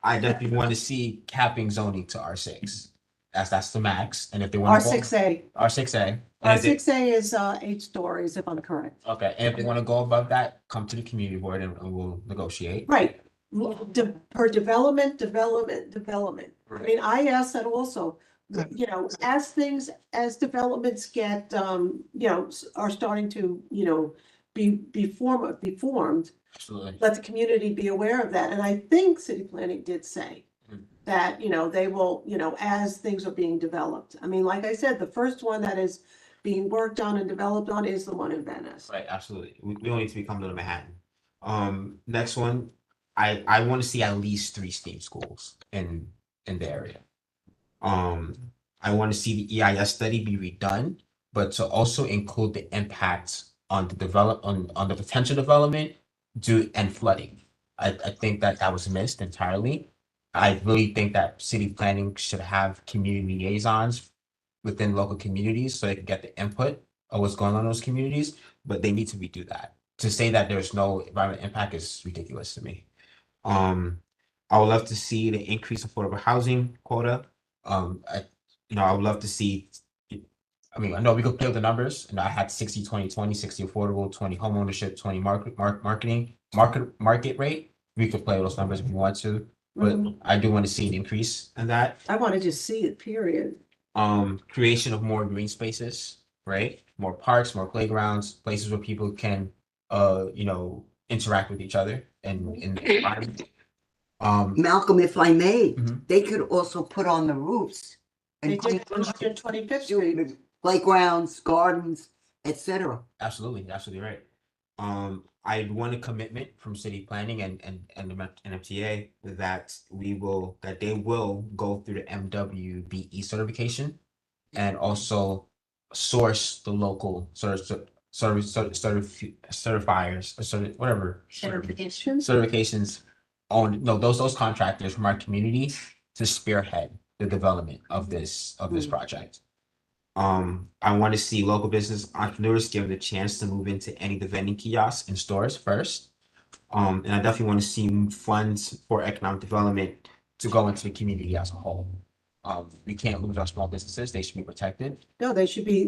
Speaker 7: I definitely want to see capping zoning to R6. That's the max, and if they want to
Speaker 3: R6A.
Speaker 7: R6A.
Speaker 3: R6A is 8 stories, if I'm correct.
Speaker 7: Okay, and if they want to go above that, come to the community board and we'll negotiate.
Speaker 3: Right, per development. I mean, I asked that also, you know, as developments get, you know, are starting to, you know, be formed,
Speaker 7: Absolutely.
Speaker 3: let the community be aware of that. And I think city planning did say that, you know, they will, you know, as things are being developed. I mean, like I said, the first one that is being worked on and developed on is the one in Venice.
Speaker 7: Right, absolutely. We don't need to become Little Manhattan. Next one, I want to see at least 3 STEAM schools in the area. I want to see the EIS study be redone, but to also include the impact on the potential development due and flooding. I think that was missed entirely. I really think that city planning should have community liaisons within local communities so they can get the input of what's going on in those communities, but they need to redo that. To say that there's no environmental impact is ridiculous to me. I would love to see the increase affordable housing quota. I would love to see, I mean, I know we could play with the numbers, and I had 60, 20, 20, 60 affordable, 20 homeownership, 20 market rate. We could play with those numbers if we want to, but I do want to see an increase in that.
Speaker 3: I want to just see it, period.
Speaker 7: Creation of more green spaces, right? More parks, more playgrounds, places where people can, you know, interact with each other and in the environment.
Speaker 4: Malcolm, if I may,
Speaker 7: Mhm.
Speaker 4: they could also put on the roofs.
Speaker 3: They
Speaker 4: And
Speaker 3: did 125th Street.
Speaker 4: playgrounds, gardens, etc.
Speaker 7: Absolutely right. I want a commitment from city planning and the MTA that they will go through the MWBE certification and also source the local certifiers, whatever certifications on those contractors from our community to spearhead the development of this project. I want to see local business entrepreneurs given the chance to move into any of the vending kiosks in stores first. And I definitely want to see funds for economic development to go into the community as a whole. We can't lose our small businesses. They should be protected.
Speaker 3: No, they should be,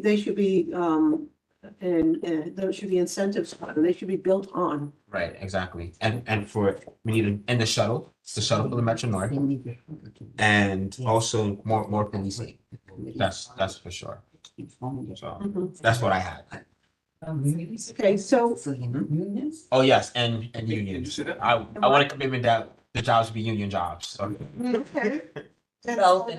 Speaker 3: and there should be incentives, for them. They should be built on.
Speaker 7: Right, exactly. And we need to end the shuttle for the Metro North, and also more policing. That's for sure. So
Speaker 3: Mhm.
Speaker 7: that's what I had.
Speaker 3: Okay, so
Speaker 11: Unions?
Speaker 7: Oh, yes, and
Speaker 8: Did you
Speaker 7: unions.
Speaker 8: say that?
Speaker 7: I want a commitment that the jobs be union jobs. So
Speaker 3: okay.
Speaker 11: Well,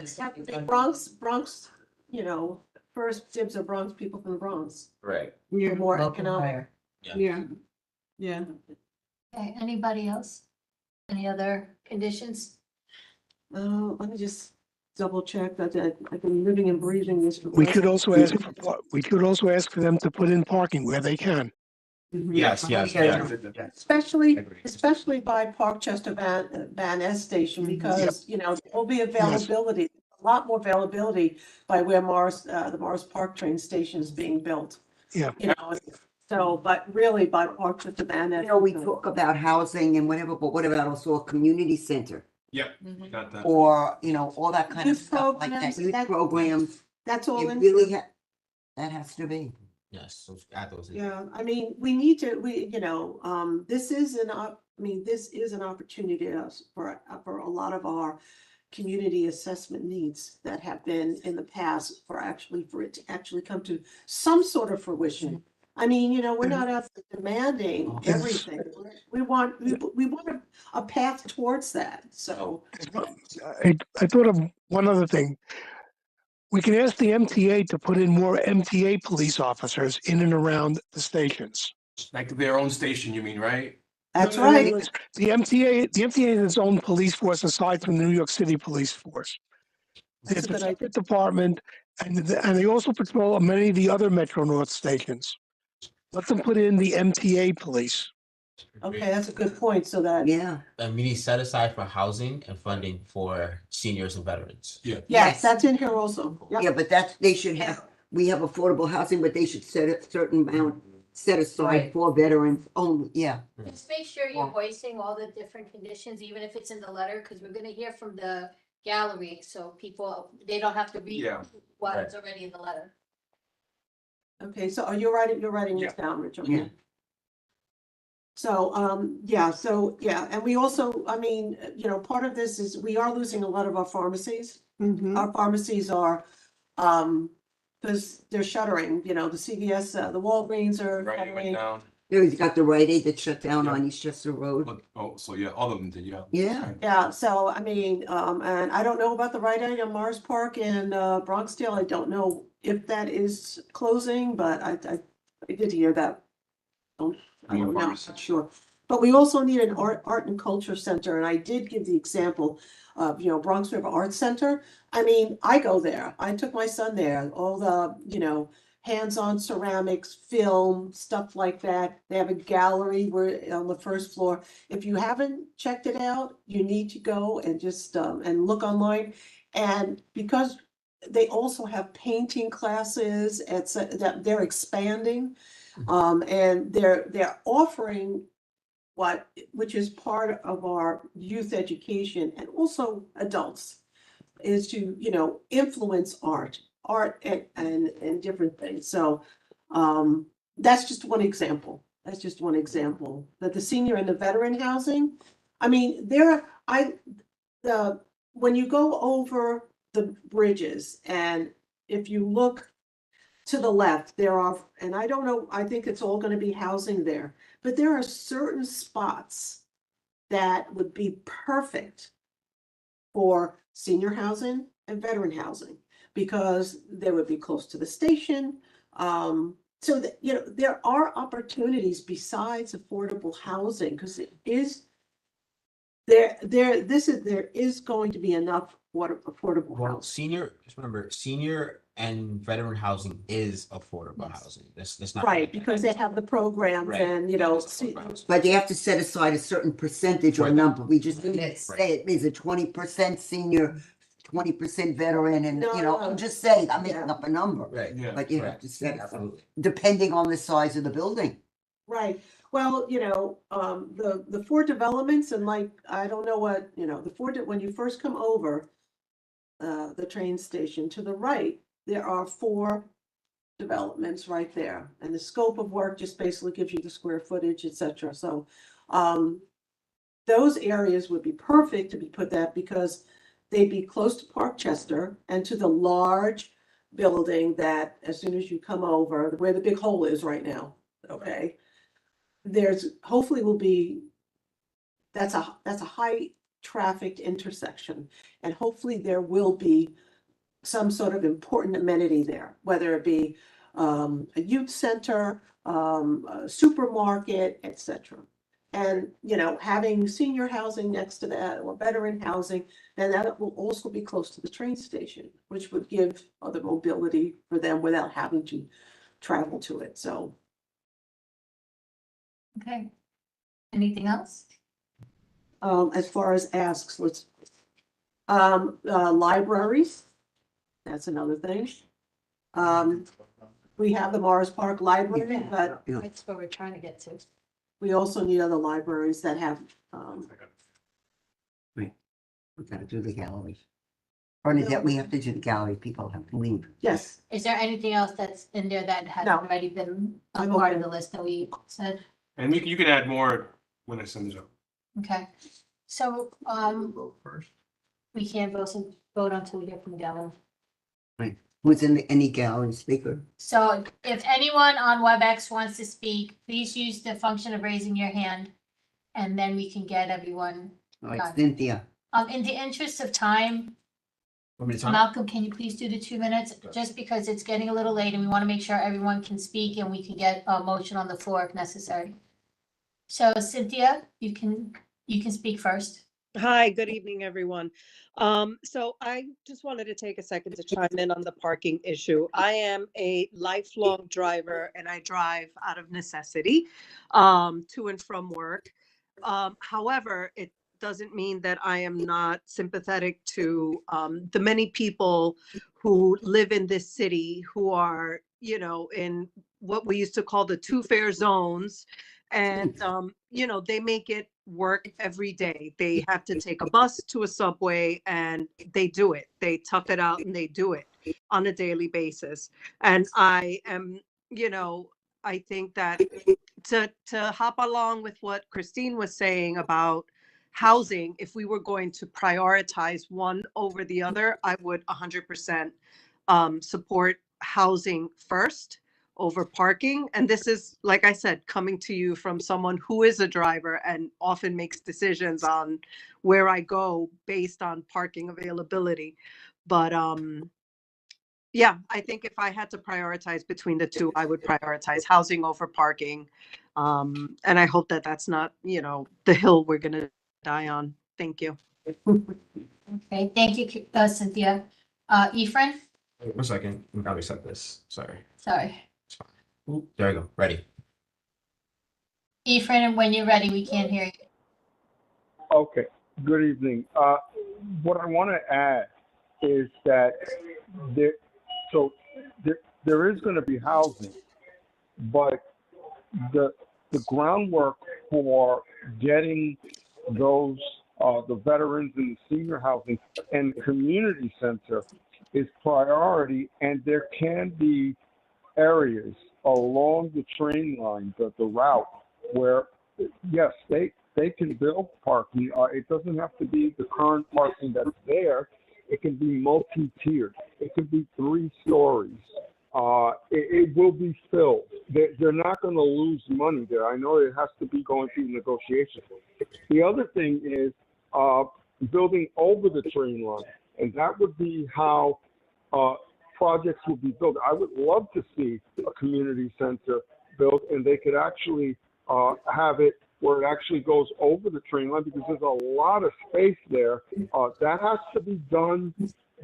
Speaker 3: Bronx, you know, first dibs are Bronx people from the Bronx.
Speaker 7: right.
Speaker 6: Yeah,
Speaker 3: More
Speaker 11: Local
Speaker 3: economic.
Speaker 11: hire.
Speaker 6: yeah, yeah.
Speaker 2: Okay, anybody else? Any other conditions?
Speaker 3: Let me just double check that I've been living and breathing this. for the
Speaker 9: We
Speaker 3: last-
Speaker 9: could also ask, we could also ask for them to put in parking where they can.
Speaker 3: Mhm.
Speaker 7: Yes, yes, yes.
Speaker 3: Especially by Parkchester Van Ness Station, because, you know, there'll be availability, a lot more availability by where the Morris Park train station is being built.
Speaker 9: Yeah.
Speaker 3: You know, so, but really by Parkchester Van Ness.
Speaker 4: You know, we talk about housing and whatever, but what about also a community center?
Speaker 8: Got that.
Speaker 4: Or, you know, all that kind of
Speaker 3: Youth
Speaker 4: stuff like
Speaker 3: programs,
Speaker 4: that, youth
Speaker 3: that-
Speaker 4: programs,
Speaker 3: That's all
Speaker 4: it
Speaker 3: in.
Speaker 4: really that has to be.
Speaker 7: Yes, so add those in.
Speaker 3: Yeah, I mean, we need to, you know, this is this is an opportunity for a lot of our community assessment needs that have been in the past for it to actually come to some sort of fruition. I mean, you know, we're not out there demanding everything. We want a path towards that, so.
Speaker 9: I thought of one other thing. We can ask the MTA to put in more MTA police officers in and around the stations.
Speaker 8: Like their own station, you mean, right?
Speaker 3: That's right.
Speaker 9: The MTA has its own police force aside from the New York City police force.
Speaker 3: That's
Speaker 9: It's
Speaker 3: a
Speaker 9: a
Speaker 3: good idea.
Speaker 9: separate department, and they also patrol many of the other Metro North stations. Let them put in the MTA police.
Speaker 3: Okay, that's a good point, so that,
Speaker 4: Yeah.
Speaker 7: And we need set aside for housing and funding for seniors and veterans.
Speaker 3: yes, that's in here also. Yep.
Speaker 4: Yeah, but they should have, we have affordable housing, but they should set a certain amount set aside
Speaker 11: Right.
Speaker 4: for veterans only, yeah.
Speaker 2: Just make sure you're voicing all the different conditions, even if it's in the letter, because we're gonna hear from the gallery, so people, they don't have to read
Speaker 8: Yeah.
Speaker 2: what's already in the letter.
Speaker 3: Okay, so you're writing this down, Rich, okay?
Speaker 4: Yeah.
Speaker 3: So, yeah, and we also, I mean, you know, part of this is we are losing a lot of our pharmacies.
Speaker 6: Mhm.
Speaker 3: Our pharmacies are, because they're shuttering, you know, the CVS, the Walgreens are
Speaker 8: Right, it went
Speaker 3: shuttering.
Speaker 8: down.
Speaker 4: There's got the Rite Aid that shut down
Speaker 8: Yeah.
Speaker 4: on Eastchester Road.
Speaker 8: Oh, so yeah, all of them did, yeah.
Speaker 4: Yeah.
Speaker 3: Yeah, so I mean, and I don't know about the Rite Aid on Mars Park in Bronxdale. I don't know if that is closing, but I did hear that. I don't know, I'm not sure. But we also need an art and culture center, and I did give the example of, you know, Bronx River Arts Center. I mean, I go there. I took my son there. All the, you know, hands-on ceramics, film, stuff like that. They have a gallery where on the first floor. If you haven't checked it out, you need to go and just and look online. And because they also have painting classes, that they're expanding. And they're offering which is part of our youth education and also adults, is to, you know, influence art and different things. So, that's just one example. That's just one example. That the senior and the veteran housing, I mean, when you go over the bridges and if you look to the left, there are, and I don't know, I think it's all gonna be housing there, but there are certain spots that would be perfect for senior housing and veteran housing, because they would be close to the station. So that, you know, there are opportunities besides affordable housing, because it is there is going to be enough affordable
Speaker 7: Well,
Speaker 3: housing.
Speaker 7: just remember, senior and veteran housing is affordable housing. That's not.
Speaker 3: Right, because they have the programs
Speaker 7: Right.
Speaker 3: and, you know,
Speaker 4: But they have to set aside a certain percentage or
Speaker 7: Right.
Speaker 4: number. We just didn't
Speaker 11: Yes.
Speaker 4: say it. Is it 20% senior, 20% veteran? And,
Speaker 3: No,
Speaker 4: you know,
Speaker 3: no.
Speaker 4: I'm just saying, I'm making
Speaker 3: Yeah.
Speaker 4: up a number.
Speaker 7: Right.
Speaker 8: Yeah.
Speaker 4: But you have
Speaker 7: Right.
Speaker 4: to set it,
Speaker 7: Absolutely.
Speaker 4: depending on the size of the building.
Speaker 3: right. Well, you know, the four developments and like, I don't know what, you know, when you first come over the train station to the right, there are four developments right there. And the scope of work just basically gives you the square footage, et cetera. So, those areas would be perfect to be put that because they'd be close to Park Chester and to the large building that as soon as you come over, where the big hole is right now, okay? There's, hopefully will be, that's a high trafficked intersection. And hopefully there will be some sort of important amenity there, whether it be a youth center, a supermarket, etc. And, you know, having senior housing next to that or veteran housing, and that will also be close to the train station, which would give other mobility for them without having to travel to it. So,
Speaker 2: Okay. Anything else?
Speaker 3: as far as asks, let's, libraries, that's another thing. We have the Morris Park Library, but
Speaker 2: That's what we're trying to get to.
Speaker 3: we also need other libraries that have,
Speaker 4: We gotta do the gallery. Or is that we have to do the gallery, people have to leave.
Speaker 3: yes,
Speaker 2: Is there anything else that's in there that has
Speaker 3: No.
Speaker 2: already been a
Speaker 3: I'm
Speaker 2: part of
Speaker 3: okay.
Speaker 2: the list that we said?
Speaker 8: And you can add more when I send it up.
Speaker 2: Okay, so,
Speaker 10: Vote first.
Speaker 2: we can't vote until we hear from Gavin.
Speaker 4: Who's in any gallery speaker?
Speaker 2: So if anyone on WebEx wants to speak, please use the function of raising your hand. And then we can get everyone.
Speaker 4: Like
Speaker 2: Got it.
Speaker 4: Cynthia.
Speaker 2: In the interest of time,
Speaker 7: Want me to time?
Speaker 2: Malcolm, can you please do the 2 minutes? Just because it's getting a little late and we want to make sure everyone can speak and we can get a motion on the floor if necessary. So Cynthia, you can speak first.
Speaker 12: Hi, good evening, everyone. So I just wanted to take a second to chime in on the parking issue. I am a lifelong driver and I drive out of necessity to and from work. However, it doesn't mean that I am not sympathetic to the many people who live in this city who are, you know, in what we used to call the two-fare zones. And, you know, they make it work every day. They have to take a bus to a subway and they do it. They tough it out and they do it on a daily basis. And I am, you know, I think that to hop along with what Christine was saying about housing, if we were going to prioritize one over the other, I would 100% support housing first over parking. And this is, like I said, coming to you from someone who is a driver and often makes decisions on where I go based on parking availability. But yeah, I think if I had to prioritize between the two, I would prioritize housing over parking. And I hope that that's not, you know, the hill we're going to die on. Thank you.
Speaker 2: Okay, thank you, Cynthia. Efren,
Speaker 7: Wait 1 second. We gotta reset this. Sorry.
Speaker 2: sorry.
Speaker 7: It's fine. Ooh, there we go. Ready.
Speaker 2: Efren, when you're ready, we can't hear you.
Speaker 13: Okay, good evening. What I want to add is that there is going to be housing, but the groundwork for getting those the veterans in the senior housing and community center is priority, and there can be areas along the train line, the route, where yes, they can build parking. It doesn't have to be the current parking that's there. It can be multi-tiered. It could be 3 stories. It will be filled. They're not going to lose money there. I know it has to be going through negotiations. The other thing is building over the train line, and that would be how projects would be built. I would love to see a community center built, and they could actually have it where it actually goes over the train line, because there's a lot of space there. That has to be done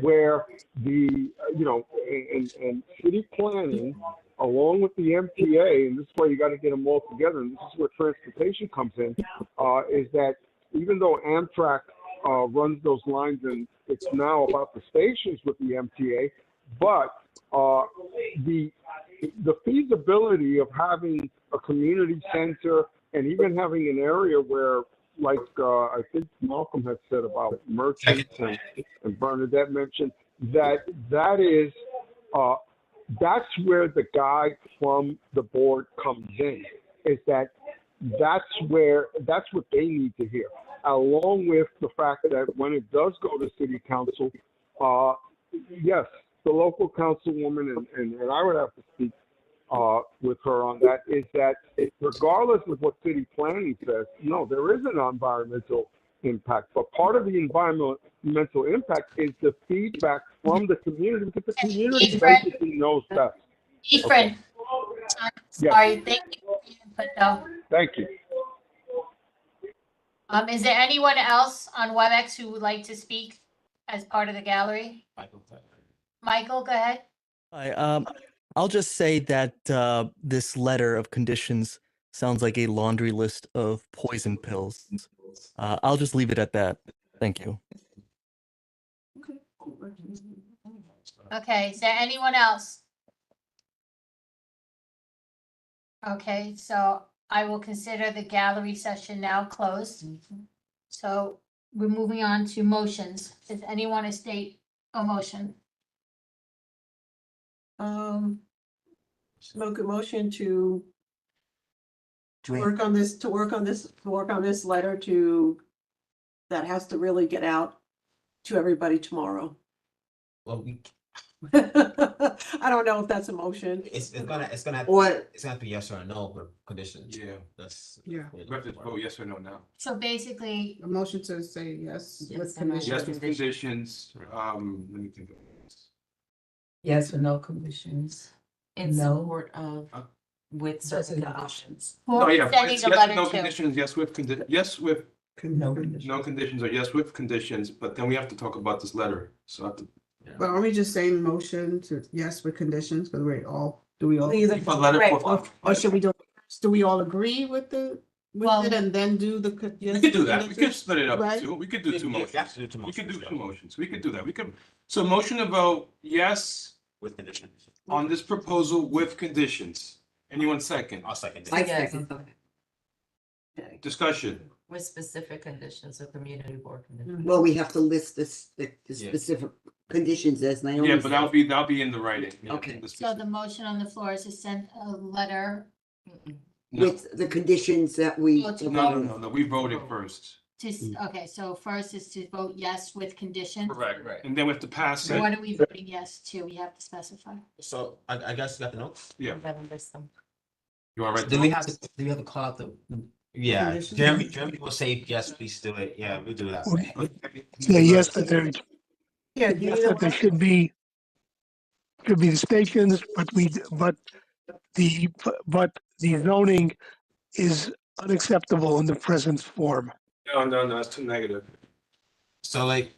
Speaker 13: where the, you know, and city planning, along with the MTA, and this is why you got to get them all together, and this is where transportation comes in, is that even though Amtrak runs those lines and it's now about the stations with the MTA, but the feasibility of having a community center and even having an area where, like I think Malcolm had said about merchants and Bernadette mentioned, that's where the guy from the board comes in, is that's what they need to hear. along with the fact that when it does go to city council, yes, the local councilwoman, and I would have to speak with her on that, is that regardless of what city planning says, no, there is an environmental impact. But part of the environmental impact is the feedback from the community, because the community
Speaker 2: Efren.
Speaker 13: basically knows best.
Speaker 2: Efren,
Speaker 13: Yes.
Speaker 2: sorry, thank you for your input though.
Speaker 13: Thank you.
Speaker 2: Is there anyone else on WebEx who would like to speak as part of the gallery? Michael, go ahead.
Speaker 14: Hi, I'll just say that this letter of conditions sounds like a laundry list of poison pills. I'll just leave it at that. Thank you.
Speaker 2: Okay, is there anyone else? Okay, so I will consider the gallery session now closed. So we're moving on to motions. Does anyone want to state a motion?
Speaker 3: Make a motion to
Speaker 4: Draft.
Speaker 3: work on this letter that has to really get out to everybody tomorrow.
Speaker 7: Well,
Speaker 3: I don't know if that's a motion.
Speaker 7: it's gonna have
Speaker 4: Or-
Speaker 7: it's gonna have to be yes or no with conditions.
Speaker 8: Yeah.
Speaker 7: That's
Speaker 6: Yeah.
Speaker 8: We have to vote yes or no now.
Speaker 2: So basically,
Speaker 6: A motion to say yes
Speaker 5: Yes,
Speaker 6: with
Speaker 5: and no.
Speaker 6: conditions.
Speaker 8: Yes, with conditions, let me think of this.
Speaker 11: Yes or no conditions?
Speaker 5: In
Speaker 11: No.
Speaker 5: support of, with certain conditions.
Speaker 2: who
Speaker 8: Oh,
Speaker 2: are we
Speaker 8: yeah,
Speaker 2: sending
Speaker 8: it's
Speaker 2: the
Speaker 8: yes
Speaker 2: letter
Speaker 8: with no
Speaker 2: to?
Speaker 8: conditions, yes with yes with
Speaker 11: No conditions.
Speaker 8: no conditions, or yes with conditions, but then we have to talk about this letter, so I have to.
Speaker 6: But are we just saying motion to yes with conditions, because do we all?
Speaker 3: Either-
Speaker 8: Keep a letter
Speaker 2: Right.
Speaker 8: for-
Speaker 6: Or should we do we all agree with
Speaker 2: Well-
Speaker 6: it and then do the?
Speaker 8: We could do that, we could split it up
Speaker 6: Right.
Speaker 8: too, we could do two
Speaker 7: You
Speaker 8: motions.
Speaker 7: have to do two
Speaker 8: We could do
Speaker 7: motions,
Speaker 8: two
Speaker 7: though.
Speaker 8: motions, we could do that, we could, so motion to vote yes
Speaker 7: with conditions.
Speaker 8: on this proposal with conditions. Anyone second?
Speaker 7: I'll second
Speaker 4: I
Speaker 7: it.
Speaker 5: Yes.
Speaker 4: second.
Speaker 3: Okay.
Speaker 8: Discussion.
Speaker 5: With specific conditions or community board conditions.
Speaker 4: Well, we have to list this, the
Speaker 7: Yeah.
Speaker 4: specific conditions as Naomi
Speaker 8: Yeah, but
Speaker 4: said.
Speaker 8: that'll be in the writing. Yeah,
Speaker 4: Okay.
Speaker 8: the
Speaker 2: So the motion on the floor is to send a letter
Speaker 8: No,
Speaker 4: With the conditions that we.
Speaker 2: Oh, to
Speaker 8: no, we voted first.
Speaker 2: to, okay, so first is to vote yes with conditions.
Speaker 8: Correct, right. And then we have to pass it.
Speaker 2: What are we voting yes to? We have to specify.
Speaker 7: So I guess you got the notes.
Speaker 8: Yeah.
Speaker 5: Better list them.
Speaker 8: You all right?
Speaker 7: Do we have to call out the? Yeah,
Speaker 6: Conditions?
Speaker 7: Jeremy will say yes, please do it. Yeah, we'll do that.
Speaker 9: Say yes, that there,
Speaker 3: Yeah,
Speaker 9: yes, that there should be the stations, but the zoning is unacceptable in the present form.
Speaker 8: No, that's too negative.
Speaker 7: So like,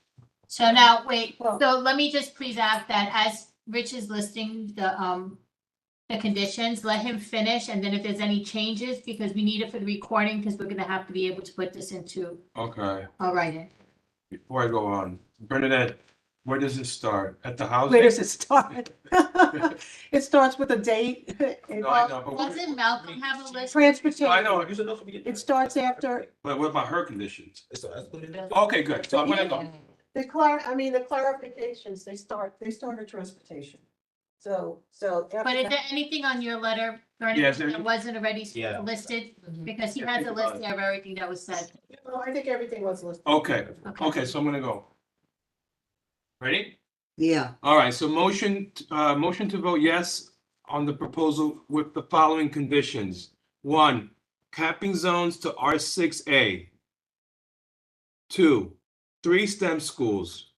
Speaker 2: So now, wait, so let me just please ask that as Rich is listing the conditions, let him finish, and then if there's any changes, because we need it for the recording, because we're gonna have to be able to put this into,
Speaker 8: Okay,
Speaker 2: I'll write it.
Speaker 8: before I go on, Bernadette, where does it start? At the house?
Speaker 3: Where does it start? It starts with a date.
Speaker 8: No, I know, but
Speaker 2: Doesn't Malcolm have a list?
Speaker 3: Transportation.
Speaker 8: I know,
Speaker 3: It starts after
Speaker 8: but what about her conditions?
Speaker 7: so let's put it in.
Speaker 8: Okay, good, so I'm gonna go.
Speaker 3: the clarifications, they start at transportation. So.
Speaker 2: But is there anything on your letter, or
Speaker 8: Yeah, is
Speaker 2: anything
Speaker 8: there-
Speaker 2: that wasn't already
Speaker 7: Yeah.
Speaker 2: listed? Because he has a list there of everything that was said.
Speaker 3: Well, I think everything was listed.
Speaker 8: Okay, so I'm gonna go. Ready?
Speaker 4: Yeah,
Speaker 8: All right, so motion to vote yes on the proposal with the following conditions. 1, capping zones to R6A. 2, 3 STEM schools.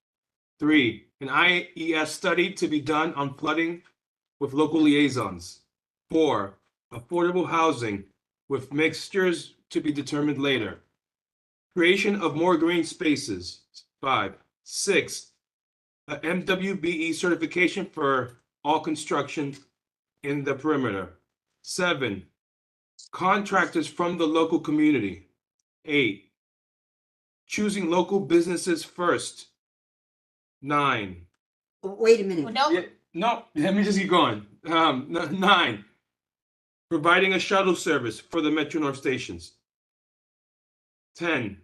Speaker 8: 3, an IES study to be done on flooding with local liaisons. 4, affordable housing with mixtures to be determined later. Creation of more green spaces. 5, 6, a MWBE certification for all construction in the perimeter. 7, contractors from the local community. 8, choosing local businesses first. 9,
Speaker 4: wait a minute.
Speaker 2: No,
Speaker 8: let me just keep going. 9, providing a shuttle service for the Metro North stations. 10,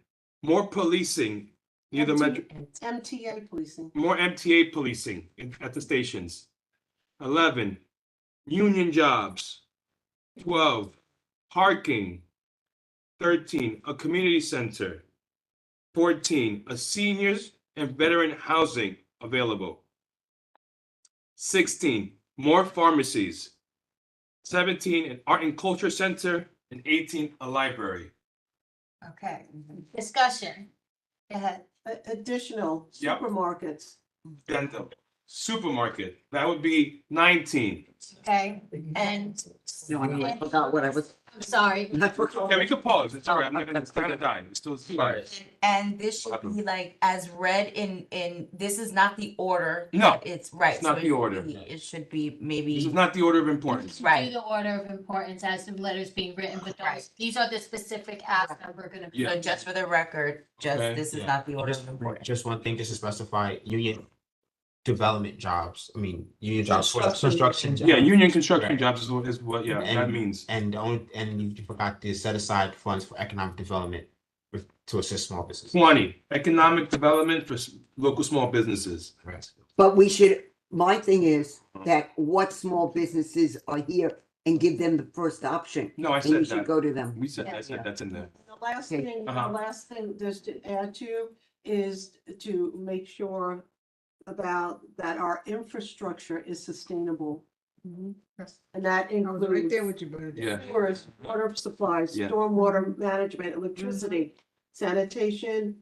Speaker 8: more policing near the Metro.
Speaker 3: MTA policing.
Speaker 8: More MTA policing at the stations. 11, union jobs. 12, parking. 13, a community center. 14, a seniors and veteran housing available. 16, more pharmacies. 17, an art and culture center, and 18, a library.
Speaker 2: Okay, discussion. Go ahead.
Speaker 3: Additional
Speaker 8: Yep.
Speaker 3: supermarkets.
Speaker 8: Dental, supermarket, that would be 19.
Speaker 2: Okay, and
Speaker 4: No, I forgot what I was.
Speaker 2: I'm sorry.
Speaker 8: Okay, we can pause, it's all right, I'm not gonna, it's not gonna die, it's still.
Speaker 5: And this should be like as read in, this is not the order.
Speaker 8: No,
Speaker 5: that It's right.
Speaker 8: it's not
Speaker 5: so
Speaker 8: the
Speaker 5: it should
Speaker 8: order.
Speaker 5: be- It should be
Speaker 8: This
Speaker 5: maybe,
Speaker 8: is not the order of importance.
Speaker 2: Do
Speaker 5: right.
Speaker 2: the order of importance as the letters being written, but those, these are the specific asks that we're gonna.
Speaker 8: Yeah.
Speaker 5: So just for the record, just,
Speaker 8: Okay.
Speaker 5: this is
Speaker 7: Yeah.
Speaker 5: not the order
Speaker 7: Just,
Speaker 5: of importance.
Speaker 7: just one thing, just to specify, union development jobs, I mean, union jobs for
Speaker 3: Construction.
Speaker 7: construction. jobs.
Speaker 8: Yeah, union construction
Speaker 7: Right.
Speaker 8: jobs is what, yeah, that
Speaker 7: And-
Speaker 8: means.
Speaker 7: And the only, and you forgot to set aside funds for economic development with, to assist small businesses.
Speaker 8: 20, economic development for local small businesses.
Speaker 7: Right.
Speaker 4: But we should, my thing is that what small businesses are here and give them the first option.
Speaker 8: No, I
Speaker 4: And we
Speaker 8: said
Speaker 4: should
Speaker 8: that.
Speaker 4: go to them.
Speaker 8: We said, I said that's in there.
Speaker 3: The last
Speaker 4: Okay.
Speaker 3: thing, the
Speaker 8: Uh-huh.
Speaker 3: last thing just to add to is to make sure about that our infrastructure is sustainable. And that includes
Speaker 8: Yeah.
Speaker 3: sewers, water supplies,
Speaker 8: Yeah.
Speaker 3: stormwater management, electricity, sanitation,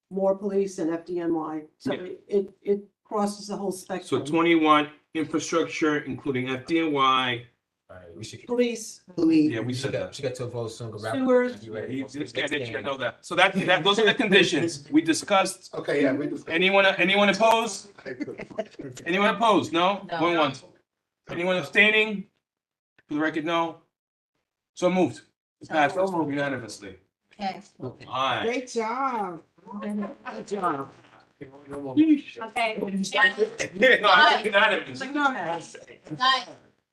Speaker 3: more police and FDNY. So
Speaker 8: Yeah.
Speaker 3: it crosses the whole
Speaker 8: So
Speaker 3: spectrum.
Speaker 8: 21, infrastructure, including FDNY.
Speaker 7: Alright, we should.
Speaker 3: Police,
Speaker 4: Believe.
Speaker 8: Yeah, we said that.
Speaker 7: Should get to a vote soon. 'cause
Speaker 3: Sewers.
Speaker 7: you ready?
Speaker 8: Yeah, they should know that. So that, those are the conditions we discussed.
Speaker 10: Okay, yeah, we just.
Speaker 8: Anyone opposed? Anyone opposed? No?
Speaker 5: No.
Speaker 8: Going once. Anyone abstaining? For the record, no. So moved. It passed unanimously.
Speaker 2: Okay,
Speaker 8: Alright.
Speaker 6: Great job.
Speaker 4: Good job.
Speaker 2: okay.
Speaker 8: No, I think unanimous.
Speaker 2: Guys,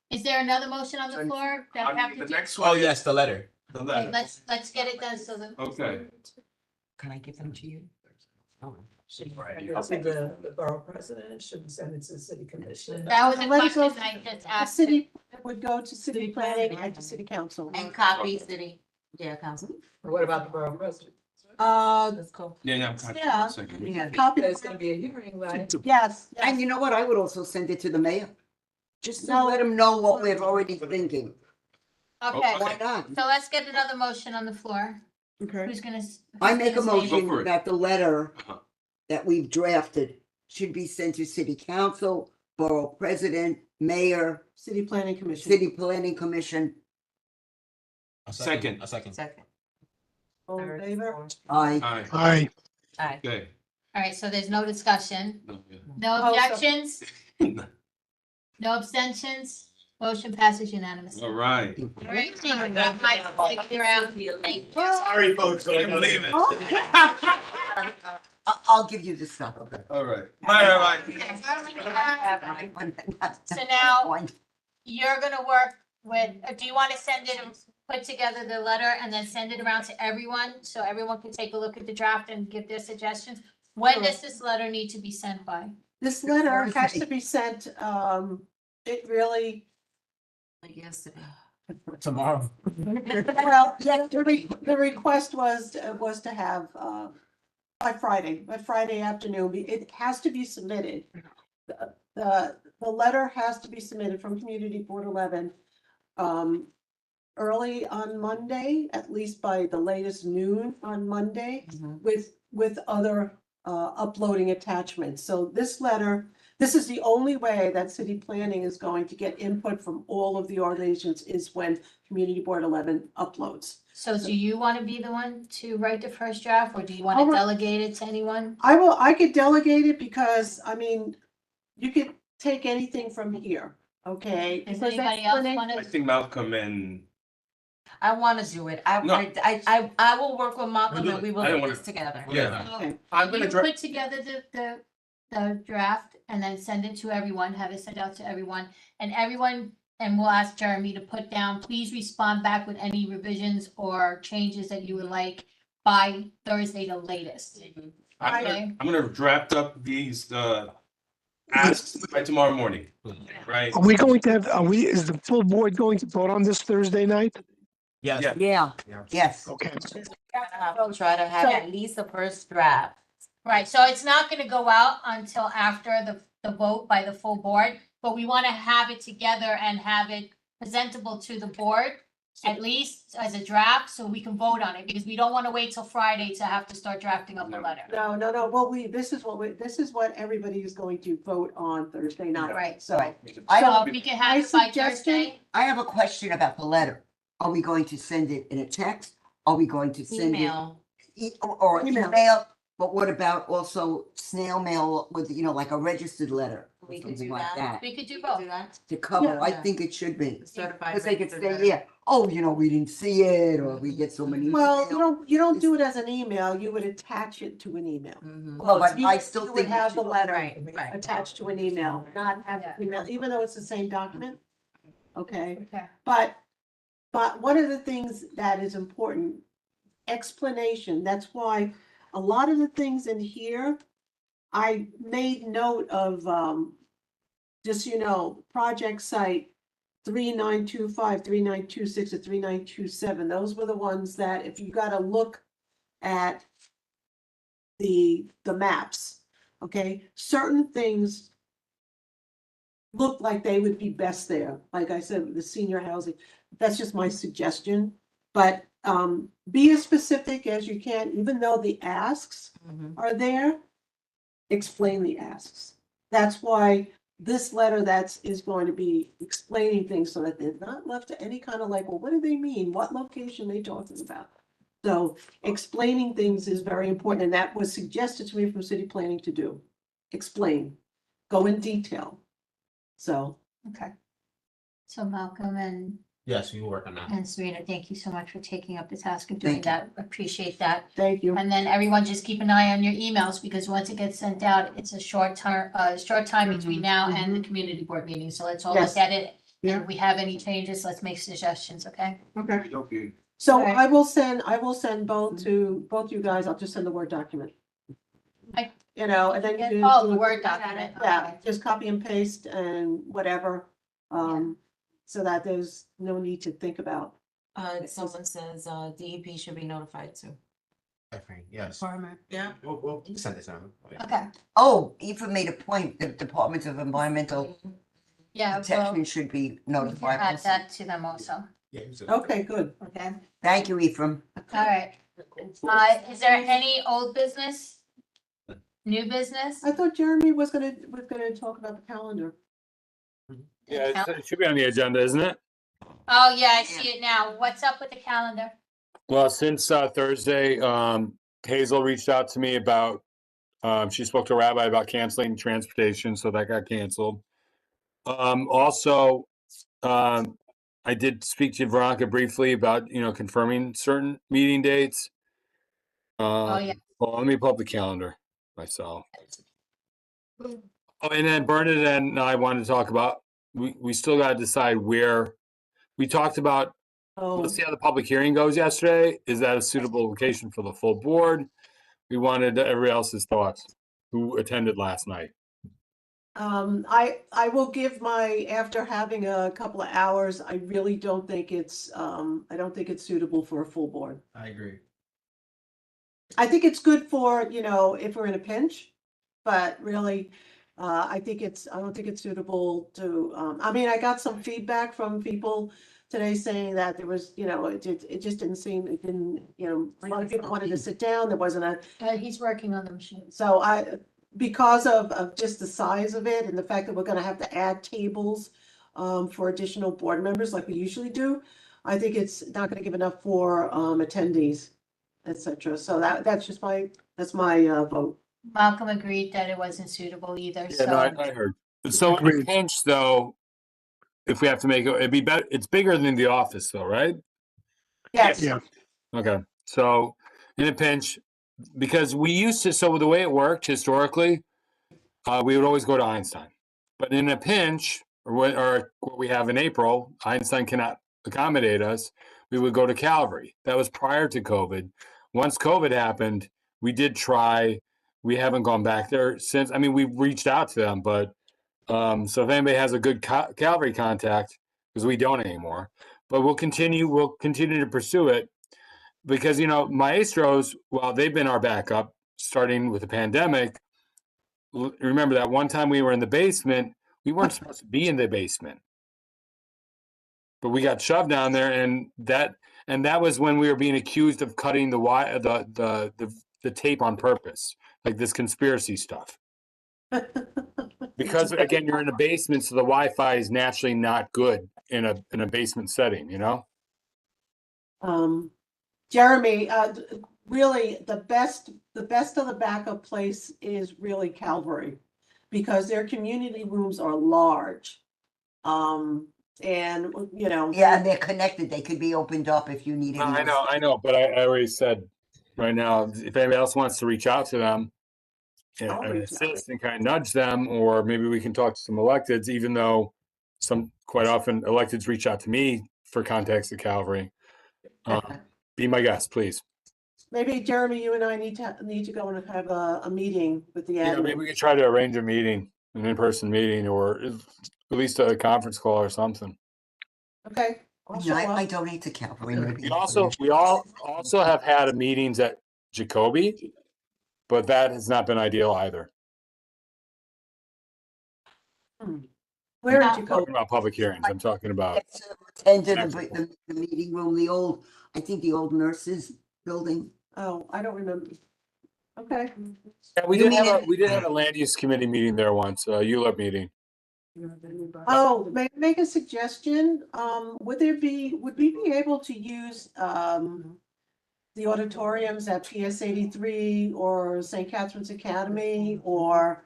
Speaker 2: is there another motion on the floor that we have to
Speaker 8: The
Speaker 2: do?
Speaker 8: next
Speaker 7: Oh,
Speaker 8: one.
Speaker 7: yes, the letter.
Speaker 8: The
Speaker 2: Okay,
Speaker 8: letter.
Speaker 2: let's get it done, so the.
Speaker 8: Okay.
Speaker 5: Can I give them to you?
Speaker 11: The borough president should send it to the city commission.
Speaker 2: That was the
Speaker 3: Let it go.
Speaker 2: question I just
Speaker 3: The
Speaker 2: asked.
Speaker 3: city would go to city planning and to city council.
Speaker 5: And copy city, yeah, council.
Speaker 11: What about the borough president?
Speaker 5: Let's go.
Speaker 8: Yeah,
Speaker 3: Yeah.
Speaker 8: Second.
Speaker 4: Yeah.
Speaker 3: Copy,
Speaker 11: There's gonna be a hearing, right?
Speaker 3: yes,
Speaker 4: And you know what? I would also send it to the mayor. Just to
Speaker 3: No.
Speaker 4: let him know what we're already thinking.
Speaker 2: Okay,
Speaker 4: Why not?
Speaker 2: so let's get another motion on the floor.
Speaker 6: Okay.
Speaker 2: Who's gonna?
Speaker 4: I make a
Speaker 2: who's gonna say-
Speaker 8: Go for
Speaker 4: motion
Speaker 8: it.
Speaker 4: that the letter
Speaker 8: Uh-huh.
Speaker 4: that we've drafted should be sent to city council, borough president, mayor,
Speaker 3: city planning commission.
Speaker 4: city planning commission.
Speaker 7: A
Speaker 8: Second.
Speaker 7: A second.
Speaker 5: Second.
Speaker 3: All in favor?
Speaker 4: I,
Speaker 8: Aye.
Speaker 9: Aye.
Speaker 5: Aye.
Speaker 8: Okay.
Speaker 2: All right, so there's no discussion,
Speaker 8: No, yeah.
Speaker 2: no
Speaker 3: Oh, so-
Speaker 2: objections, no abstentions, motion passes unanimously.
Speaker 8: All right.
Speaker 2: All right, thank you. That might take you around. Thank you.
Speaker 8: Sorry, folks, I can leave it.
Speaker 4: I'll give you the stuff.
Speaker 8: All right. All right.
Speaker 2: So now you're gonna work with, do you wanna send it, put together the letter and then send it around to everyone? So everyone can take a look at the draft and give their suggestions? When does this letter need to be sent by?
Speaker 3: This letter has to be sent, it really,
Speaker 5: Like yesterday.
Speaker 7: Tomorrow.
Speaker 3: well, yeah, the request was to have, by Friday afternoon, it has to be submitted. The letter has to be submitted from Community Board 11, early on Monday, at least by the latest noon on Monday, with other, uploading attachments. So this letter, this is the only way that city planning is going to get input from all of the organizations is when Community Board 11 uploads.
Speaker 2: So do you wanna be the one to write the first draft or do you wanna
Speaker 3: I'll write-
Speaker 2: delegate it to anyone?
Speaker 3: I could delegate it because, I mean, you could take anything from here, okay?
Speaker 2: Does
Speaker 3: Because
Speaker 2: anybody else
Speaker 3: explanation-
Speaker 2: wanna?
Speaker 8: I think Malcolm and,
Speaker 5: I wanna do it.
Speaker 8: No.
Speaker 5: I will work with Malcolm
Speaker 8: do
Speaker 5: and
Speaker 8: it.
Speaker 5: we will
Speaker 8: I don't
Speaker 5: do
Speaker 8: wanna-
Speaker 5: this together.
Speaker 8: yeah.
Speaker 3: Okay.
Speaker 8: I'm gonna
Speaker 2: You
Speaker 8: draft.
Speaker 2: put together the draft and then send it to everyone, have it sent out to everyone, and we'll ask Jeremy to put down, please respond back with any revisions or changes that you would like by Thursday the latest. Okay.
Speaker 8: I'm gonna draft up these, asks by tomorrow morning, right?
Speaker 9: Are we going to have, is the full board going to vote on this Thursday night?
Speaker 7: Yes.
Speaker 4: Yeah, yes.
Speaker 9: Okay.
Speaker 5: We'll try to have
Speaker 2: So-
Speaker 5: at least the first draft.
Speaker 2: Right, so it's not gonna go out until after the vote by the full board, but we wanna have it together and have it presentable to the board, at least as a draft, so we can vote on it, because we don't wanna wait till Friday to have to start drafting up the letter.
Speaker 3: No, well, this is what everybody is going to vote on Thursday night.
Speaker 2: Right,
Speaker 3: So,
Speaker 4: I
Speaker 2: so
Speaker 4: have,
Speaker 2: if we can have it by Thursday,
Speaker 4: I have a question about the letter. Are we going to send it in a text? Are we going to send it?
Speaker 5: Email.
Speaker 4: Or
Speaker 3: Email.
Speaker 4: email? But what about also snail mail with, like a registered letter? or
Speaker 5: We could
Speaker 4: something
Speaker 5: do
Speaker 4: like
Speaker 5: that.
Speaker 2: we could do both.
Speaker 4: To cover, I
Speaker 5: Yeah.
Speaker 4: think it should be.
Speaker 5: Certified.
Speaker 4: Because they could
Speaker 5: registered
Speaker 4: say,
Speaker 5: letter.
Speaker 4: yeah, oh, we didn't see it, or we get so many.
Speaker 3: well,
Speaker 4: emails.
Speaker 3: you don't do it as an email, you would attach it to an email.
Speaker 5: Mhm.
Speaker 4: Well, but
Speaker 3: You-
Speaker 4: I still
Speaker 3: you would
Speaker 4: think. it
Speaker 3: have the
Speaker 4: should-
Speaker 3: letter
Speaker 5: Right, right.
Speaker 3: attached to an email, not have
Speaker 2: Yeah.
Speaker 3: the email, even though it's the same document. Okay,
Speaker 2: Okay.
Speaker 3: but one of the things that is important, explanation, that's why a lot of the things in here, I made note of, just, project site 3925, 3926, or 3927. Those were the ones that if you gotta look at the maps, okay, certain things look like they would be best there. Like I said, the senior housing, that's just my suggestion. But be as specific as you can, even though the asks
Speaker 5: Mhm.
Speaker 3: are there, explain the asks. That's why this letter is going to be explaining things so that they're not left to any kind of like, well, what do they mean? What location they talking about? So explaining things is very important, and that was suggested to me from city planning to do. Explain, go in detail. So,
Speaker 2: Okay. So Malcolm and
Speaker 7: Yes, we will work on that.
Speaker 2: Serena, thank you so much for taking up the task of doing
Speaker 4: Thank
Speaker 2: that. Appreciate that.
Speaker 3: thank you.
Speaker 2: And then everyone just keep an eye on your emails, because once it gets sent out, it's a short time between now and the community board meeting. So let's all
Speaker 3: Yes.
Speaker 2: look at it.
Speaker 3: Yeah.
Speaker 2: If we have any changes, let's make suggestions, okay?
Speaker 3: Okay.
Speaker 8: Okay.
Speaker 3: So
Speaker 2: Alright.
Speaker 3: I will send both to both you guys. I'll just send the Word document.
Speaker 2: I-
Speaker 3: And then you can.
Speaker 2: Oh, the Word document.
Speaker 3: Yeah,
Speaker 2: Okay.
Speaker 3: just copy and paste and whatever, so that there's no need to think about.
Speaker 5: Someone says, DEP should be notified too.
Speaker 7: Definitely, yes.
Speaker 6: Department, yeah.
Speaker 7: We'll send this out.
Speaker 2: Okay,
Speaker 4: Oh, Eva made a point, the Department of Environmental
Speaker 2: yeah, well,
Speaker 4: Protection should be
Speaker 2: we can
Speaker 4: notified.
Speaker 2: add
Speaker 4: also.
Speaker 2: that to them also,
Speaker 7: Yeah, you said-
Speaker 3: Okay, good.
Speaker 2: okay?
Speaker 4: Thank you, Ephraim.
Speaker 2: All right. Is there any old business? New business?
Speaker 3: I thought Jeremy was gonna talk about the calendar.
Speaker 1: Yeah, it should be on the agenda, isn't it?
Speaker 2: Oh, yeah, I see it now. What's up with the calendar?
Speaker 1: Well, since Thursday, Hazel reached out to me about, she spoke to a rabbi about canceling transportation, so that got canceled. Also, I did speak to Veronica briefly about, confirming certain meeting dates.
Speaker 2: Oh, yeah.
Speaker 1: Well, let me pull up the calendar myself. Oh, and then Bernadette and I wanted to talk about, we still got to decide where, we talked about,
Speaker 3: Oh,
Speaker 1: let's see how the public hearing goes yesterday. Is that a suitable location for the full board? We wanted everybody else's thoughts who attended last night.
Speaker 3: I will give after having a couple of hours, I really don't think it's suitable for a full board.
Speaker 7: I agree.
Speaker 3: I think it's good for, if we're in a pinch, but really, I don't think it's suitable to, I got some feedback from people today saying that there was, it just didn't seem, a lot of people wanted to sit down, there wasn't
Speaker 2: He's working on the machine.
Speaker 3: so because of just the size of it and the fact that we're gonna have to add tables, for additional board members like we usually do, I think it's not gonna give enough for, attendees, et cetera. So that's my vote.
Speaker 2: Malcolm agreed that it wasn't suitable either,
Speaker 1: Yeah, no, I
Speaker 2: so.
Speaker 1: heard. So in a
Speaker 9: Agreed.
Speaker 1: pinch though, if we have to make it, it'd be better, it's bigger than the office though, right?
Speaker 3: Yes.
Speaker 9: Yeah.
Speaker 1: Okay, so in a pinch, because we used to, so the way it worked historically, we would always go to Einstein. But in a pinch, or what we have in April, Einstein cannot accommodate us, we would go to Calvary. That was prior to COVID. Once COVID happened, we did try, we haven't gone back there since. I mean, we've reached out to them, but so if anybody has a good Calvary contact, because we don't anymore, but we'll continue to pursue it because, you know, Maestros, well, they've been our backup starting with the pandemic. Remember that one time we were in the basement, we weren't supposed to be in the basement, but we got shoved down there, and that was when we were being accused of cutting the tape on purpose, like this conspiracy stuff. Because again, you're in a basement, so the Wi-Fi is naturally not good in a basement setting, you know?
Speaker 3: Jeremy, really, the best of the backup place is really Calvary, because their community rooms are large. And, you know.
Speaker 4: Yeah, and they're connected. They could be opened up if you need
Speaker 1: No,
Speaker 4: any.
Speaker 1: I know, but I already said right now, if anybody else wants to reach out to them and assist and kind of nudge them, or maybe we can talk to some electeds, even though quite often electeds reach out to me for contacts at Calvary. Be my guest, please.
Speaker 3: Maybe Jeremy, you and I need to go and have a meeting with the
Speaker 1: Yeah,
Speaker 3: admin.
Speaker 1: maybe we could try to arrange a meeting, an in-person meeting, or at least a conference call or something.
Speaker 3: Okay.
Speaker 4: I donate to Calvary.
Speaker 1: We also have had meetings at Jacoby, but that has not been ideal either.
Speaker 3: Where
Speaker 2: Now-
Speaker 3: did you
Speaker 1: I'm
Speaker 3: go?
Speaker 1: talking about public hearings. I'm talking about.
Speaker 4: Attended the meeting room, I think the old nurses building.
Speaker 3: Oh, I don't remember. Okay.
Speaker 1: Yeah, we did have a land use committee meeting there once, a ULIP meeting.
Speaker 3: Oh, make a suggestion. Would we be able to use the auditoriums at PS 83 or St. Catherine's Academy or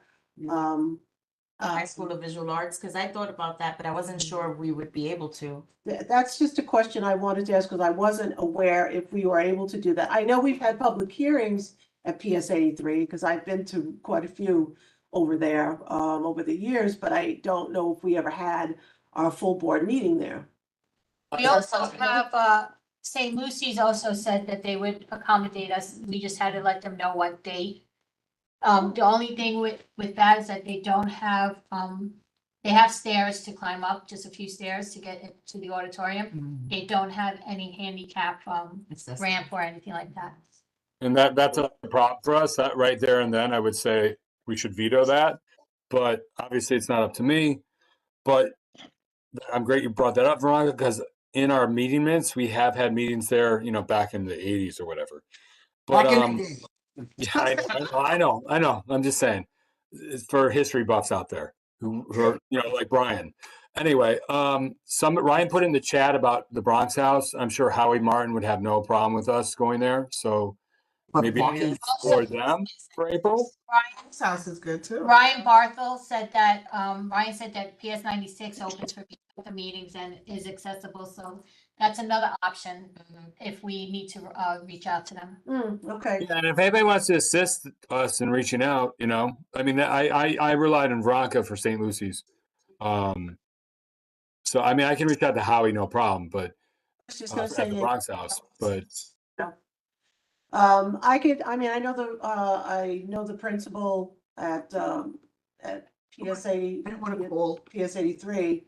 Speaker 5: High School of Visual Arts, because I thought about that, but I wasn't sure we would be able to.
Speaker 3: That's just a question I wanted to ask because I wasn't aware if we were able to do that. I know we've had public hearings at PS 83 because I've been to quite a few over there over the years, but I don't know if we ever had our full board meeting there.
Speaker 2: We also have, St. Lucy's also said that they would accommodate us. We just had to let them know what date. The only thing with that is that they don't have, they have stairs to climb up, just a few stairs to get to the auditorium. They don't have any handicap ramp or anything like that.
Speaker 1: And that's a problem for us, that right there and then I would say we should veto that. But obviously it's not up to me. But I'm great you brought that up, Veronica, because in our meeting minutes, we have had meetings there, you know, back in the 80s or whatever. But yeah, I know. I'm just saying, for history buffs out there who are, you know, like Brian. Anyway, Ryan put in the chat about the Bronx House. I'm sure Howie Martin would have no problem with us going there. So maybe we can explore them for April.
Speaker 6: This house is good too.
Speaker 2: Ryan Barthel said that, PS 96 opens for the meetings and is accessible. So that's another option if we need to reach out to them.
Speaker 3: Okay.
Speaker 1: Yeah, and if anybody wants to assist us in reaching out, you know, I mean, I relied on Veronica for St. Lucy's. So, I mean, I can reach out to Howie, no problem, but
Speaker 3: I was just gonna say
Speaker 1: at the Bronx House, but
Speaker 3: I know the principal at PS 80.
Speaker 4: I don't want to call.
Speaker 3: PS 83.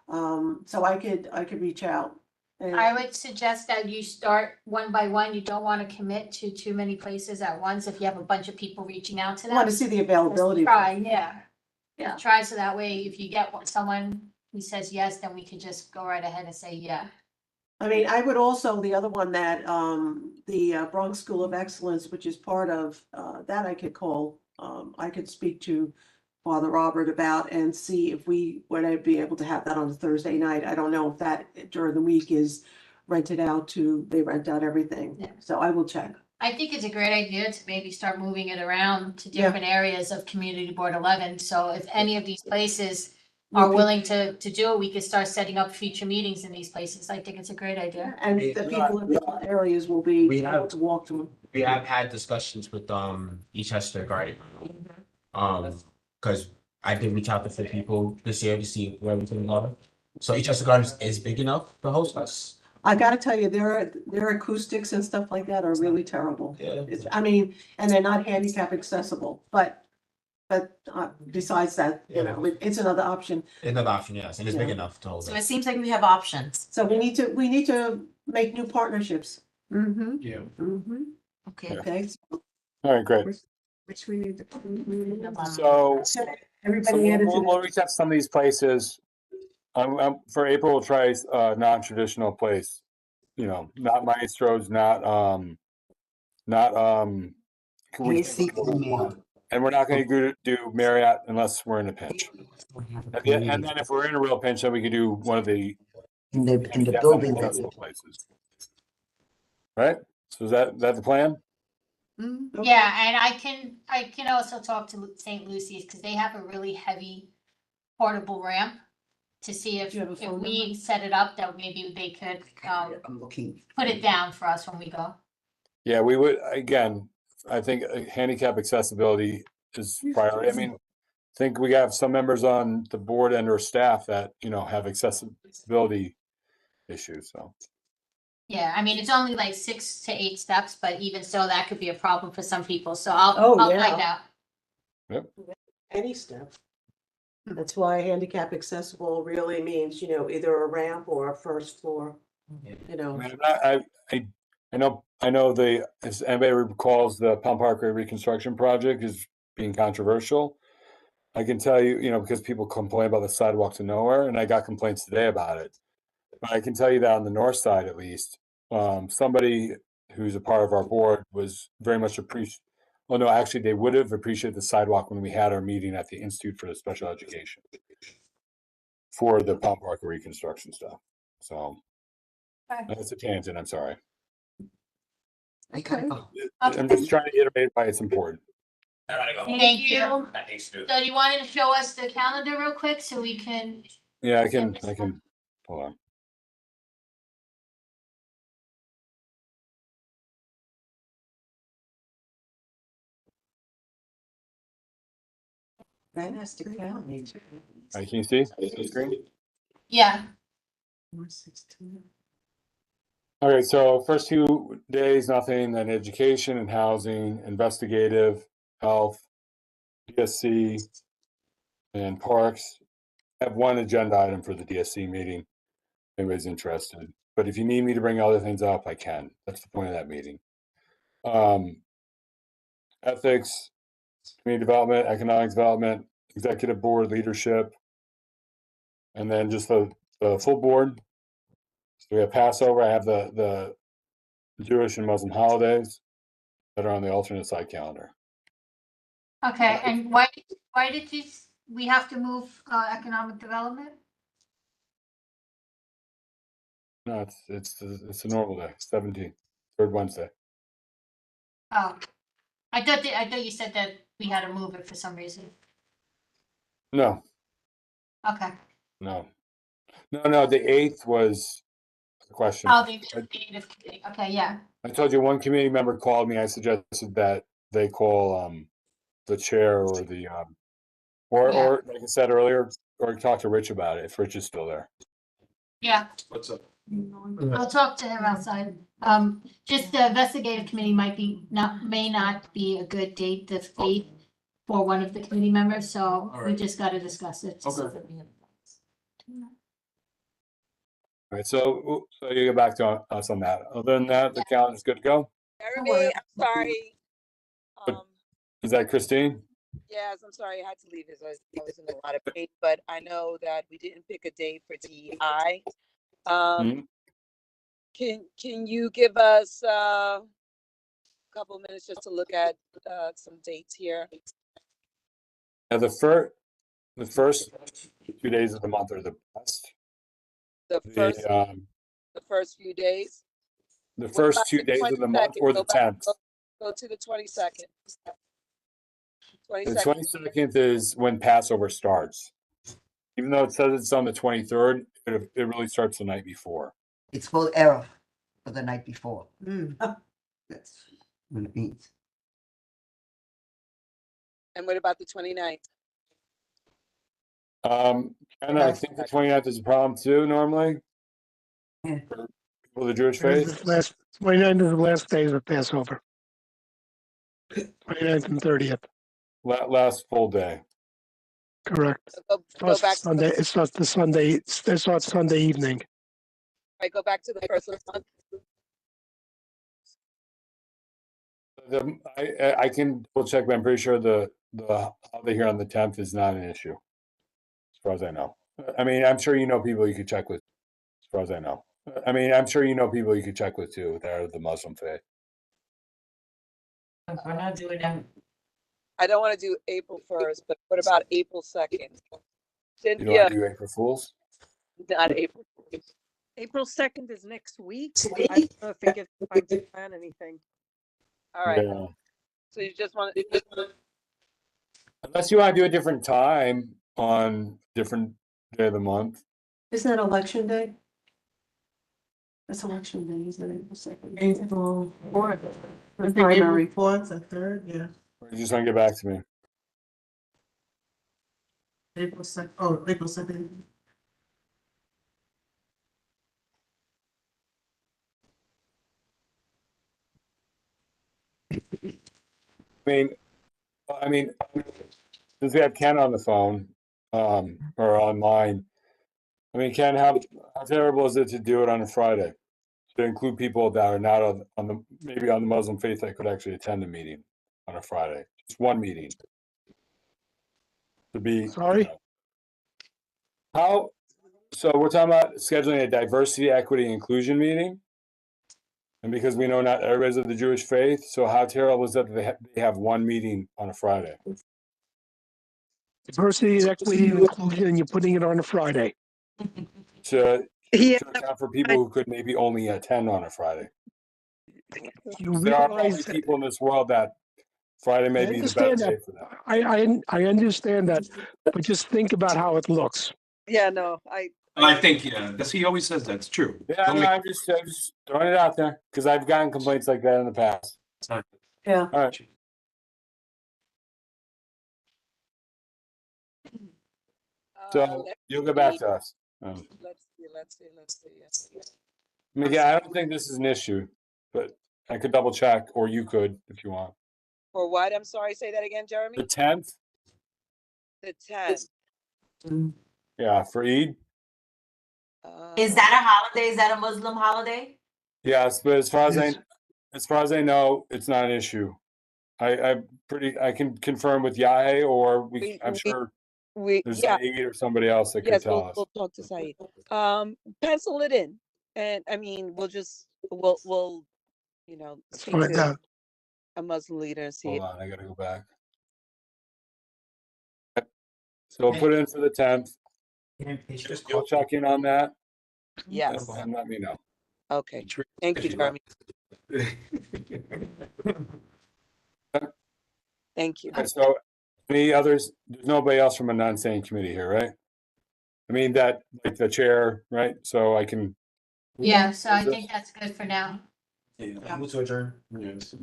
Speaker 3: So I could reach out. And
Speaker 2: I would suggest that you start one by one. You don't want to commit to too many places at once if you have a bunch of people reaching out to them.
Speaker 3: want to see the availability.
Speaker 2: Try, yeah. Try so that way if you get someone who says yes, then we can just go right ahead and say yeah.
Speaker 3: I mean, I would also, the other one that, the Bronx School of Excellence, which is part of, that I could call, I could speak to Father Robert about and see if we would be able to have that on a Thursday night. I don't know if that during the week is rented out they rent out everything.
Speaker 2: Yeah.
Speaker 3: So I will check.
Speaker 2: I think it's a great idea to maybe start moving it around to different areas of Community Board 11. So if any of these places are willing to do it, we could start setting up future meetings in these places. I think it's a great idea.
Speaker 3: And the people in the areas will be able to walk to them.
Speaker 7: We have had discussions with Eastchester Garden. Because I did reach out to 50 people this year to see where we can go. So Eastchester Gardens is big enough to host us.
Speaker 3: I gotta tell you, their acoustics and stuff like that are really terrible.
Speaker 7: Yeah.
Speaker 3: And they're not handicap accessible, but but besides that, you know, it's another option.
Speaker 7: Another option, yes, and it's big
Speaker 3: Yeah.
Speaker 7: enough to hold
Speaker 5: So
Speaker 7: it.
Speaker 5: it seems like we have options.
Speaker 3: So we need to make new partnerships. Mm-hmm.
Speaker 8: Yeah.
Speaker 3: Mm-hmm.
Speaker 5: Okay.
Speaker 3: Okay.
Speaker 1: All right, great.
Speaker 3: Which we need to.
Speaker 1: So,
Speaker 3: Everybody
Speaker 1: we'll,
Speaker 3: added to
Speaker 1: we'll reach out to some of these places. For April, we'll try non-traditional place. You know, not Maestro's, not
Speaker 4: Casey and me.
Speaker 1: and we're not going to do Marriott unless we're in a pinch. And then if we're in a real pinch, then we could do one of the
Speaker 4: In the building.
Speaker 1: accessible places. Right? So is that the plan?
Speaker 2: Yeah, and I can also talk to St. Lucy's because they have a really heavy portable ramp to see if
Speaker 3: Do you have a phone
Speaker 2: we set it up, that maybe they could
Speaker 4: I'm looking.
Speaker 2: put it down for us when we go.
Speaker 1: Yeah, we would, again, I think handicap accessibility is priority. I mean, I think we have some members on the board and or staff that, you know, have accessibility issues, so.
Speaker 2: Yeah, I mean, it's only like 6 to 8 steps, but even so, that could be a problem for some people, so I'll
Speaker 3: yeah.
Speaker 2: find out.
Speaker 3: Any step. That's why handicap accessible really means, you know, either a ramp or a first floor, you
Speaker 1: I
Speaker 3: know.
Speaker 1: mean, I know if anybody recalls the Palm Parkway reconstruction project is being controversial. I can tell you, you know, because people complain about the sidewalk to nowhere, and I got complaints today about it. But I can tell you that on the north side, at least, somebody who's a part of our board was very much well, no, actually, they would have appreciated the sidewalk when we had our meeting at the Institute for Special Education for the Palm Parkway reconstruction stuff. So that's a tangent. I'm sorry.
Speaker 4: I gotta go.
Speaker 1: I'm just trying to iterate why it's important.
Speaker 2: Thank you. So you wanted to show us the calendar real quick so we can,
Speaker 1: Yeah, I can, hold on.
Speaker 11: Fantastic family.
Speaker 1: All right, can you see the screen?
Speaker 2: yeah,
Speaker 1: Okay, so first 2 days, nothing, then education and housing, investigative, health, DSC, and parks. I have one agenda item for the DSC meeting. If anybody's interested, but if you need me to bring other things up, I can. That's the point of that meeting. Ethics, community development, economic development, executive board leadership, and then just the full board. So we have Passover. I have the Jewish and Muslim holidays that are on the alternate side calendar.
Speaker 2: okay, and why did we have to move economic development?
Speaker 1: No, it's a normal day, 17th, third Wednesday.
Speaker 2: Oh, I thought you said that we had to move it for some reason.
Speaker 1: No,
Speaker 2: Okay.
Speaker 1: no, the 8th was a question.
Speaker 2: Oh, the executive committee. Okay, yeah.
Speaker 1: I told you one committee member called me. I suggested that they call the chair or the or like I said earlier, or talk to Rich about it if Rich is still there.
Speaker 2: Yeah,
Speaker 8: What's up?
Speaker 2: I'll talk to him outside. Just the investigative committee may not be a good date to date for one of the committee members, so we
Speaker 8: Alright.
Speaker 2: just gotta discuss it.
Speaker 8: Okay.
Speaker 1: All right, so you get back to us on that. Other than that, the calendar's good to go.
Speaker 15: Jeremy, I'm sorry.
Speaker 1: But- Is that Christine?
Speaker 15: Yes, I'm sorry. I had to leave because I was in a lot of pain, but I know that we didn't pick a date for DEI.
Speaker 1: Mhm.
Speaker 15: Can you give us a couple minutes just to look at some dates here?
Speaker 1: Now, the first 2 days of the month are the best.
Speaker 15: The first few days?
Speaker 1: The
Speaker 15: What
Speaker 1: first
Speaker 15: about
Speaker 1: 2
Speaker 15: the
Speaker 1: days of the month
Speaker 15: 22nd?
Speaker 1: or the 10th.
Speaker 15: Go to the 22nd.
Speaker 1: The 22nd is when Passover starts. Even though it says it's on the 23rd, it really starts the night before.
Speaker 4: It's called Erev for the night before. That's what it means.
Speaker 15: And what about the 29th?
Speaker 1: And I think the 29th is a problem too, normally. For people of the Jewish faith.
Speaker 9: 29th is the last days of Passover. 29th and 30th.
Speaker 1: last full day.
Speaker 9: Correct.
Speaker 15: Go
Speaker 9: Starts
Speaker 15: back to
Speaker 9: Sunday. It starts the Sunday. It starts Sunday evening.
Speaker 15: right, go back to the first of the month.
Speaker 1: I can double check, but I'm pretty sure the holiday here on the 10th is not an issue, as far as I know. I mean, I'm sure you know people you could check with, as far as I know. I mean, I'm sure you know people you could check with too that are the Muslim faith.
Speaker 5: We're not doing that.
Speaker 15: I don't want to do April 1st, but what about April 2nd?
Speaker 1: You don't
Speaker 15: Cynthia,
Speaker 1: want to do April Fools?
Speaker 15: not April. April 2nd is next week. I don't know if it gives time to plan anything. All right,
Speaker 1: Yeah.
Speaker 15: so you just want
Speaker 1: Unless you want to do a different time on different day of the month.
Speaker 3: Isn't that election day? That's election day, isn't it? April 2nd.
Speaker 6: April 4th.
Speaker 3: The primary.
Speaker 6: 4th or 3rd, yeah.
Speaker 1: Or you just want to get back to me?
Speaker 6: April 2nd. Oh, April 2nd.
Speaker 1: I mean, since we have Ken on the phone, or online, I mean, Ken, how terrible is it to do it on a Friday? To include people that are not maybe on the Muslim faith that could actually attend the meeting on a Friday. Just one meeting. To be
Speaker 9: Sorry?
Speaker 1: So we're talking about scheduling a diversity, equity, inclusion meeting. And because we know not everybody's of the Jewish faith, so how terrible is that they have one meeting on a Friday?
Speaker 9: Diversity, equity, and inclusion, and you're putting it on a Friday.
Speaker 1: To account for people who could maybe only attend on a Friday.
Speaker 9: You
Speaker 1: There are
Speaker 9: realize
Speaker 1: probably
Speaker 9: that
Speaker 1: people in this world that Friday may
Speaker 9: I
Speaker 1: be the better
Speaker 9: understand
Speaker 1: day
Speaker 9: that.
Speaker 1: for them.
Speaker 9: I understand that, but just think about how it looks.
Speaker 15: Yeah, no,
Speaker 8: I think, yeah, that's, he always says that's true.
Speaker 1: Yeah, no, I'm just throwing it out there because I've gotten complaints like that in the past.
Speaker 3: Yeah.
Speaker 1: All right. So you'll get back to us.
Speaker 15: Let's see.
Speaker 1: I mean, yeah, I don't think this is an issue, but I could double check, or you could if you want.
Speaker 15: For what? I'm sorry, say that again, Jeremy?
Speaker 1: The 10th?
Speaker 15: The 10th.
Speaker 1: Yeah, for Eid?
Speaker 5: Is that a holiday? Is that a Muslim holiday?
Speaker 1: Yes, but as far as I know, it's not an issue. I can confirm with Yahe, or I'm sure there's Saeed or somebody else that could tell us.
Speaker 15: We'll talk to Saeed. Pencil it in, and I mean, we'll speak
Speaker 9: Find
Speaker 15: to
Speaker 9: out.
Speaker 15: a Muslim leader and see.
Speaker 1: Hold on, I gotta go back. So we'll put it in for the 10th. You'll check in on that.
Speaker 15: Yes.
Speaker 1: And let me know.
Speaker 15: Okay. Thank you, Jeremy. Thank you.
Speaker 1: And so, any others? There's nobody else from a non-staying committee here, right? I mean, that, like the chair, right? So I can.
Speaker 2: Yeah, so I think that's good for now.
Speaker 7: Yeah, move to adjourn.
Speaker 8: Yes.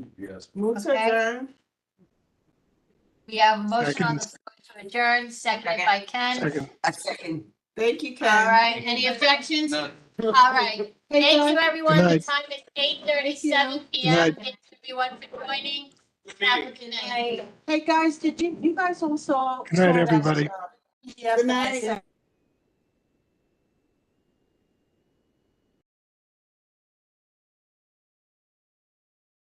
Speaker 6: Move to
Speaker 2: Okay.
Speaker 6: adjourn.
Speaker 2: We have a motion on the
Speaker 9: Second.
Speaker 2: floor to adjourn, seconded by Ken.
Speaker 9: Second.
Speaker 4: A second.
Speaker 6: Thank you, Ken.
Speaker 2: All right, any objections? All right, thank you, everyone.
Speaker 9: Good
Speaker 2: The
Speaker 9: night.
Speaker 2: time is 8:37 p.m.
Speaker 9: night.
Speaker 2: Thank you, everyone, for joining. Have a good night.
Speaker 3: Hey, guys, you guys also?
Speaker 9: Good night, everybody.
Speaker 3: Yeah.
Speaker 6: Good night.